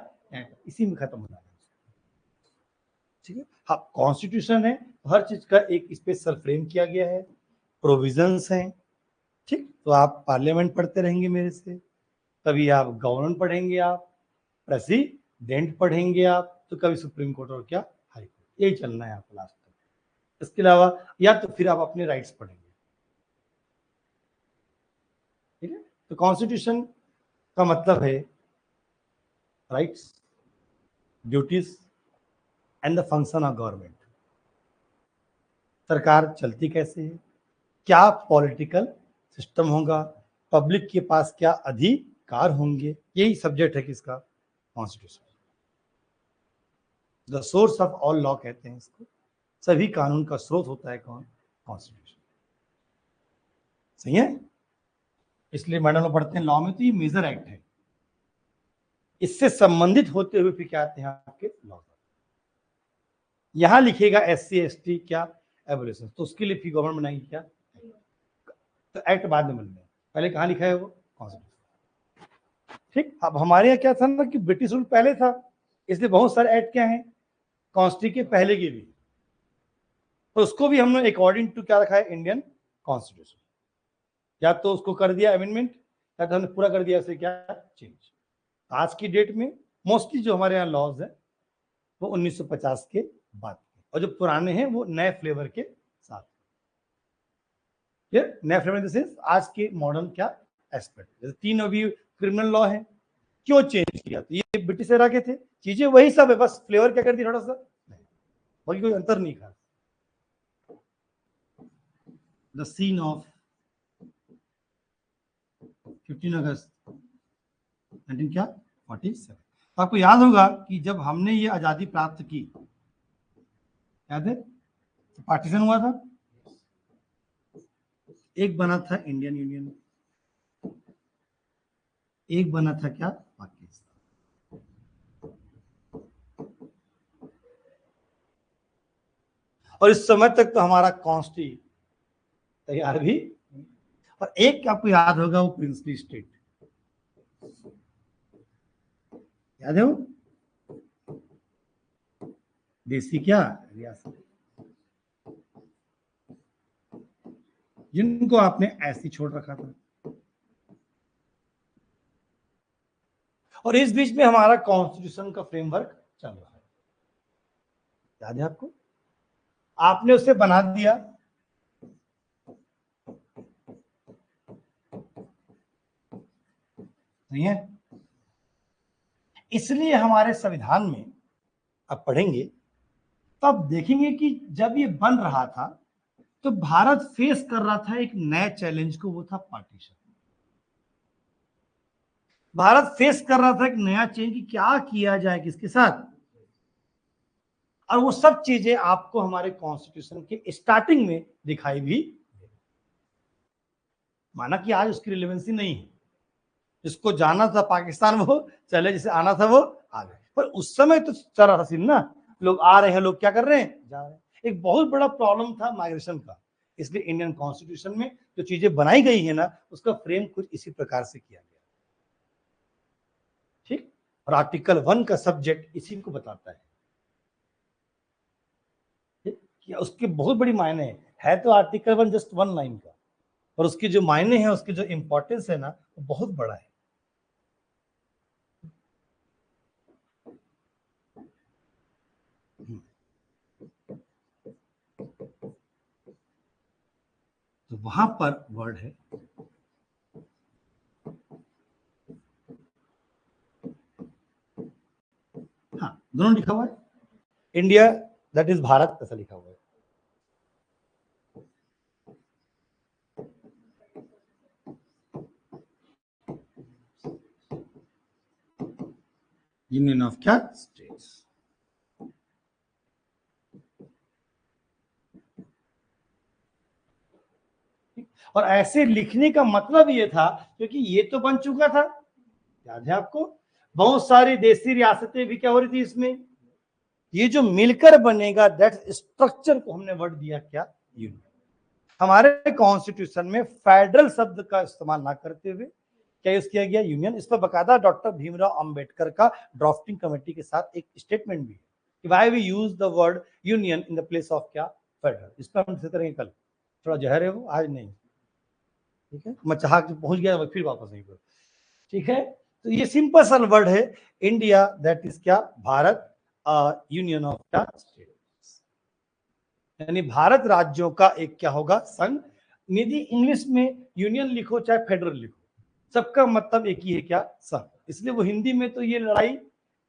इसी में खत्म होना है। ठीक है, हाँ कॉन्स्टिट्यूशन है, हर चीज का एक स्पेशल फ्रेम किया गया है, प्रोविजंस हैं। ठीक, तो आप पार्लियामेंट पढ़ते रहेंगे मेरे से, कभी आप गवर्नमेंट पढ़ेंगे, आप प्रेसिडेंट पढ़ेंगे, आप तो कभी सुप्रीम कोर्ट और क्या, हाई कोर्ट, यही चलना है आपको लास्ट तक। इसके अलावा या तो फिर आप अपने राइट्स पढ़ेंगे। ठीक है, तो कॉन्स्टिट्यूशन का मतलब है rights, duties and the function of government. सरकार चलती कैसे है, क्या पॉलिटिकल सिस्टम होगा, पब्लिक के पास क्या अधिकार होंगे, यही सब्जेक्ट है किसका, constitution. The source of all law कहते हैं इसको, सभी कानून का स्रोत होता है कौन, कॉन्स्टिट्यूशन। सही है, इसलिए मैडम लोग पढ़ते हैं लॉ में तो ये मेजर एक्ट है, इससे संबंधित होते हुए फिर क्या आते हैं आपके लॉ। यहां लिखेगा SC ST क्या एबोलिशन, तो उसके लिए फिर गवर्नमेंट बनाएगी क्या, तो एक्ट बाद में बनना है, पहले कहाँ लिखा है वो, कॉन्स्टिट्यूशन। ठीक, अब हमारे यहाँ क्या था ना कि ब्रिटिश रूल पहले था, इसलिए बहुत सारे एक्ट क्या हैं कॉन्स्टिट्यूशन के पहले के भी, तो उसको भी हमने अकॉर्डिंग टू क्या रखा है, इंडियन कॉन्स्टिट्यूशन। या तो उसको कर दिया अमेंडमेंट, या तो हमने पूरा कर दिया उसे क्या चेंज। आज की डेट में मोस्टली जो हमारे यहाँ लॉज है वो 1950 के बाद, और जो पुराने हैं वो नए फ्लेवर के साथ। नए फ्लेवर से आज के मॉडर्न क्या एस्पेक्ट, जैसे 3 अभी क्रिमिनल लॉ है, क्यों चेंज किया, तो ये ब्रिटिश एरा के थे, चीजें वही सब है, बस फ्लेवर क्या कर दिया थोड़ा सा, बाकी कोई अंतर नहीं था। द सीन ऑफ 15 अगस्त 1947, आपको याद होगा कि जब हमने ये आजादी प्राप्त की, याद है, तो पार्टीशन हुआ था, एक बना था इंडियन यूनियन, एक बना था क्या पाकिस्तान। और इस समय तक तो हमारा कॉन्स्टिट्यूशन तैयार भी, और एक आपको याद होगा वो प्रिंसली स्टेट, याद है वो देसी क्या रियासत, जिनको आपने ऐसे छोड़ रखा था। और इस बीच में हमारा कॉन्स्टिट्यूशन का फ्रेमवर्क चल रहा है, याद है आपको, आपने उसे बना दिया, नहीं है, इसलिए हमारे संविधान में अब पढ़ेंगे तो आप देखेंगे कि जब ये बन रहा था तो भारत फेस कर रहा था एक नए चैलेंज को, वो था पार्टीशन। भारत फेस कर रहा था एक नया चेंज कि क्या किया जाए किसके साथ, और वो सब चीजें आपको हमारे कॉन्स्टिट्यूशन के स्टार्टिंग में दिखाई भी, माना कि आज उसकी रिलेवेंसी नहीं है, जिसको जाना था पाकिस्तान वो चले, जिसे आना था वो आ गए, पर उस समय तो चल रहा था सीन ना, लोग आ रहे हैं, लोग क्या कर रहे हैं, जा रहे हैं। एक बहुत बड़ा प्रॉब्लम था माइग्रेशन का, इसलिए इंडियन कॉन्स्टिट्यूशन में जो चीजें बनाई गई है ना, उसका फ्रेम कुछ इसी प्रकार से किया गया। ठीक, और आर्टिकल 1 का सब्जेक्ट इसी को बताता है, कि उसके बहुत बड़ी मायने है तो आर्टिकल 1 जस्ट 1 लाइन का, और उसके जो मायने हैं, उसकी जो इंपॉर्टेंस है ना, वो बहुत बड़ा है। तो वहां पर वर्ड है, हाँ दोनों लिखा हुआ है, इंडिया दैट इज भारत ऐसा लिखा हुआ है। यूनियन ऑफ क्या स्टेट्स। और ऐसे लिखने का मतलब ये था क्योंकि ये तो बन चुका था, याद है आपको, बहुत सारी देसी रियासतें भी क्या हो रही थी इसमें, ये जो मिलकर बनेगा दैट स्ट्रक्चर को हमने वर्ड दिया क्या, यूनियन। हमारे कॉन्स्टिट्यूशन में फेडरल शब्द का इस्तेमाल ना करते हुए क्या यूज किया गया, यूनियन। इस पर बकायदा डॉक्टर भीमराव अंबेडकर का ड्राफ्टिंग कमेटी के साथ एक स्टेटमेंट भी है कि why we use the word union in the place of क्या, फेडरल। इस पर हम डिस्कस करेंगे कल, थोड़ा जहर है वो, आज नहीं, ठीक है। मैं चाह के पहुंच गया फिर वापस नहीं करो, ठीक है। तो ये सिंपल सा वर्ड है इंडिया, दैट इज क्या, भारत, यूनियन ऑफ क्या स्टेट, यानी भारत राज्यों का एक क्या होगा, संघ। यदि इंग्लिश में यूनियन लिखो चाहे फेडरल लिखो, सबका मतलब एक ही है क्या, संघ। इसलिए वो हिंदी में तो ये लड़ाई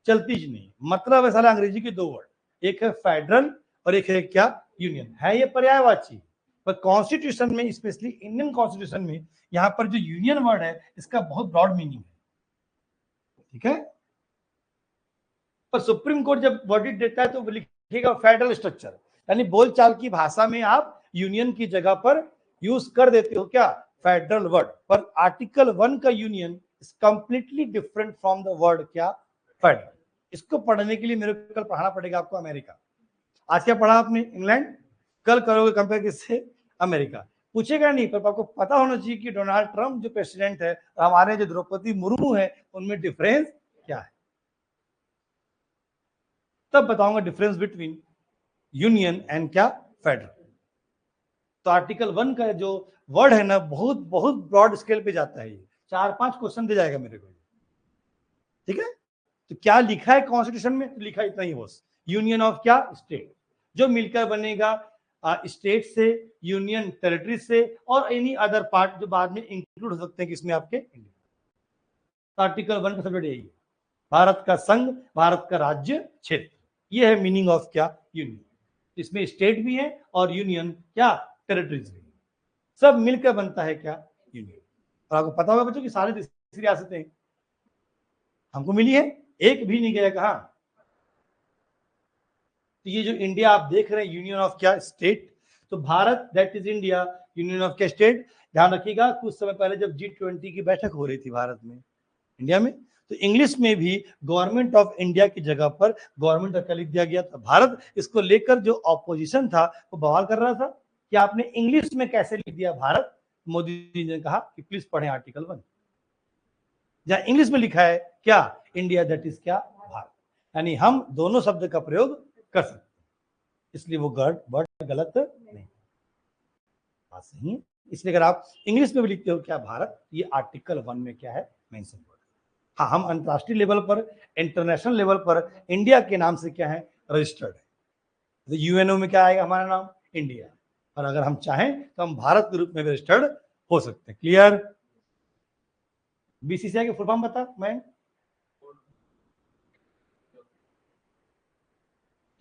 चलती ही नहीं, मतलब है साला अंग्रेजी के दो वर्ड, एक है फेडरल और एक है क्या, यूनियन, है ये पर्यायवाची। पर कॉन्स्टिट्यूशन में, स्पेशली इंडियन कॉन्स्टिट्यूशन में, यहाँ पर जो यूनियन वर्ड है इसका बहुत ब्रॉड मीनिंग है, ठीक है। पर सुप्रीम कोर्ट जब वर्डिक्ट देता है तो वो लिखेगा फेडरल स्ट्रक्चर, यानी बोलचाल की भाषा में आप यूनियन की जगह पर यूज कर देते हो क्या, फेडरल वर्ड। पर आर्टिकल 1 का union is completely different from the word क्या, फेडरल। इसको पढ़ने के लिए मेरे को कल पढ़ाना पड़ेगा आपको अमेरिका। आज क्या पढ़ा आपने, इंग्लैंड, कल करोगे कंपेयर किससे, अमेरिका। पूछेगा नहीं, पर आपको पता होना चाहिए कि डोनाल्ड ट्रंप जो प्रेसिडेंट है और हमारे जो द्रौपदी मुर्मू है उनमें डिफरेंस क्या है, तब बताऊंगा डिफरेंस बिटवीन यूनियन एंड क्या, फेडरल। तो आर्टिकल 1 का जो वर्ड है ना, बहुत बहुत ब्रॉड स्केल पे जाता है, ये 4-5 क्वेश्चन दे जाएगा मेरे को, ठीक है। तो क्या लिखा है कॉन्स्टिट्यूशन में, तो लिखा इतना ही बस, यूनियन ऑफ क्या स्टेट, जो मिलकर बनेगा स्टेट से, यूनियन टेरिटरी से, और एनी अदर पार्ट जो बाद में इंक्लूड हो सकते हैं किसमें, आपके इंडिया। तो आर्टिकल 1 का सब्जेक्ट यही है, भारत का संघ, भारत का राज्य क्षेत्र, ये है मीनिंग ऑफ क्या, यूनियन। इसमें स्टेट भी है और यूनियन क्या, टेरिटरीज भी, सब मिलकर बनता है क्या, यूनियन। और आपको पता होगा बच्चों की सारी रियासतें हमको मिली है, एक भी नहीं गया कहा। तो ये जो इंडिया आप देख रहे हैं, यूनियन ऑफ क्या स्टेट, तो Bharat that is India, union of क्या स्टेट। ध्यान रखिएगा कुछ समय पहले जब G20 की बैठक हो रही थी भारत में, इंडिया में, तो इंग्लिश में भी गवर्नमेंट ऑफ इंडिया की जगह पर गवर्नमेंट ऑफ क्या लिख दिया गया था, भारत। इसको लेकर जो ऑपोजिशन था वो बवाल कर रहा था कि आपने इंग्लिश में कैसे लिख दिया भारत। मोदी जी ने कहा कि प्लीज पढ़ें आर्टिकल 1, जहां इंग्लिश में लिखा है क्या, इंडिया दैट इज क्या, भारत, यानी हम दोनों शब्द का प्रयोग कर सकते हैं, इसलिए वो वर्ड गलत नहीं, बात सही है। इसलिए अगर आप इंग्लिश में भी लिखते हो क्या भारत, ये आर्टिकल 1 में क्या है, मेंशन वर्ड। हाँ, हम अंतरराष्ट्रीय लेवल पर, इंटरनेशनल लेवल पर इंडिया के नाम से क्या है, रजिस्टर्ड है। तो यूएनओ में क्या आएगा हमारा नाम, इंडिया। और अगर हम चाहें तो हम भारत के रूप में रजिस्टर्ड हो सकते हैं। क्लियर। बीसीसीआई के फुल फॉर्म बता मैं,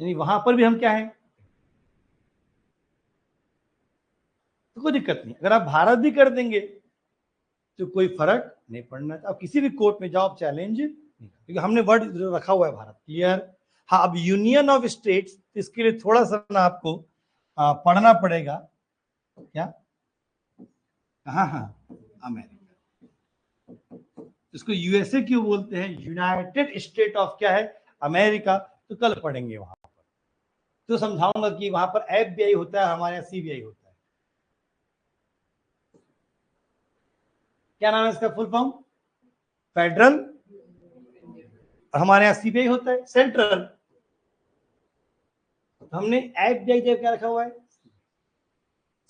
यानी वहां पर भी हम क्या है, तो कोई दिक्कत नहीं, अगर आप भारत भी कर देंगे तो कोई फर्क नहीं पड़ना। अब किसी भी कोर्ट में जाओ आप चैलेंज नहीं, क्योंकि हमने वर्ड रखा हुआ है भारत। क्लियर। हाँ, अब यूनियन ऑफ स्टेट्स, इसके लिए थोड़ा सा ना आपको पढ़ना पड़ेगा क्या, हाँ हाँ, अमेरिका, इसको यूएसए क्यों बोलते हैं, यूनाइटेड स्टेट ऑफ क्या है, अमेरिका। तो कल पढ़ेंगे वहां पर, तो समझाऊंगा कि वहां पर एफबीआई होता है, हमारे यहाँ सीबीआई होता है। क्या नाम है इसका फुल फॉर्म, फेडरल, हमारे यहाँ सीबीआई होता है सेंट्रल। हमने एफबीआई जब क्या रखा हुआ है,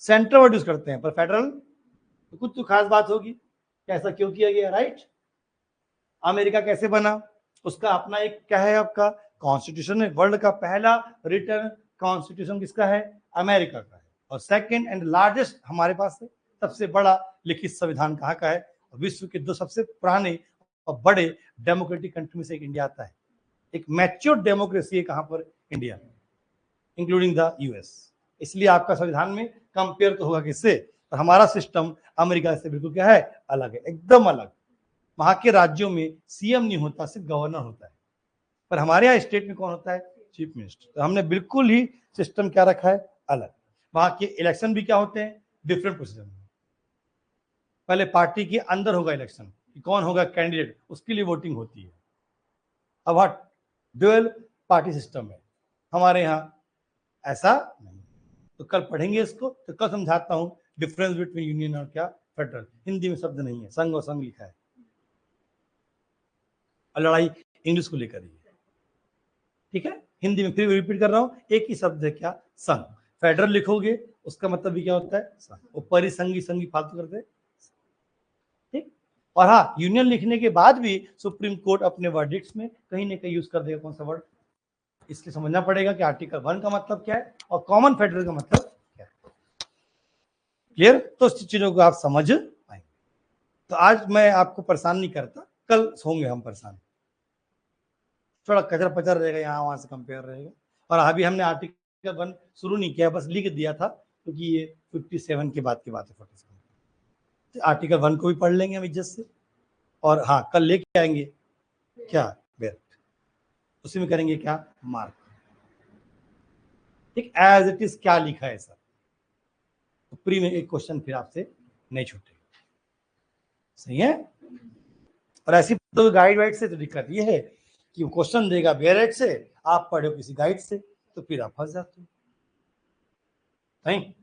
सेंट्रल वर्ड यूज करते हैं, पर फेडरल तो कुछ तो खास बात होगी, कैसा क्यों किया गया, राइट। अमेरिका कैसे बना, उसका अपना एक क्या है, आपका कॉन्स्टिट्यूशन है। वर्ल्ड का पहला रिटर्न कॉन्स्टिट्यूशन किसका है, अमेरिका का है। और सेकंड एंड लार्जेस्ट हमारे पास है, सबसे बड़ा लिखित संविधान कहाँ का है, विश्व के 2 सबसे पुराने और बड़े डेमोक्रेटिक कंट्री में से एक इंडिया आता है। एक मैच्योर डेमोक्रेसी है कहाँ पर, इंडिया में, इंक्लूडिंग द यूएस। इसलिए आपका संविधान में कंपेयर तो होगा किससे, और हमारा सिस्टम अमेरिका से बिल्कुल क्या है, अलग है, एकदम अलग। वहां के राज्यों में सीएम नहीं होता, सिर्फ गवर्नर होता है। पर हमारे यहाँ स्टेट में कौन होता है? Chief minister. तो हमने बिल्कुल ही सिस्टम क्या रखा है? अलग। वहां के इलेक्शन भी क्या होते हैं? डिफरेंट प्रोसीजर में। पहले पार्टी के अंदर होगा इलेक्शन कि कौन होगा कैंडिडेट, उसके लिए वोटिंग होती है। अब वहां ड्यूअल पार्टी सिस्टम है, हमारे यहाँ ऐसा नहीं। तो कल पढ़ेंगे इसको, तो कल समझाता हूं डिफरेंस बिटवीन यूनियन और क्या फेडरल। हिंदी में शब्द नहीं है, संघ और संघ लिखा है, और लड़ाई इंग्लिश को लेकर ही है, ठीक है। हिंदी में फिर रिपीट कर रहा हूं, एक ही शब्द है क्या? संघ। फेडरल लिखोगे उसका मतलब भी क्या होता है? संघ। ऊपर ही संघी संघी फालतू करते, ठीक। और हाँ, यूनियन लिखने के बाद भी सुप्रीम कोर्ट अपने वर्डिक्ट्स में कहीं ना कहीं यूज कर देगा कौन सा वर्ड, इसलिए समझना पड़ेगा कि आर्टिकल 1 का मतलब क्या है और कॉमन फेडरल का मतलब क्या है। क्लियर? तो इस चीजों को आप समझ पाएंगे। तो आज मैं आपको परेशान नहीं करता, कल होंगे हम परेशान, थोड़ा कचरा पचर रहेगा, यहाँ वहां से कंपेयर रहेगा। और अभी हमने आर्टिकल 1 शुरू नहीं किया, बस लिख दिया था, क्योंकि ये 57 के बाद की बात है, 47। आर्टिकल 1 को भी पढ़ लेंगे हम इज्जत से, और हाँ कल लेके आएंगे क्या? बेट, उसी में करेंगे क्या? मार्क, ठीक। एज इट इज क्या लिखा है सर, तो प्री में एक क्वेश्चन फिर आपसे नहीं छूटेगा, सही है। और ऐसी तो गाइड वाइड से तो दिक्कत ये है कि वो क्वेश्चन देगा बेरेट से, आप पढ़ो किसी गाइड से, तो फिर आप फंस जाते हो, नहीं।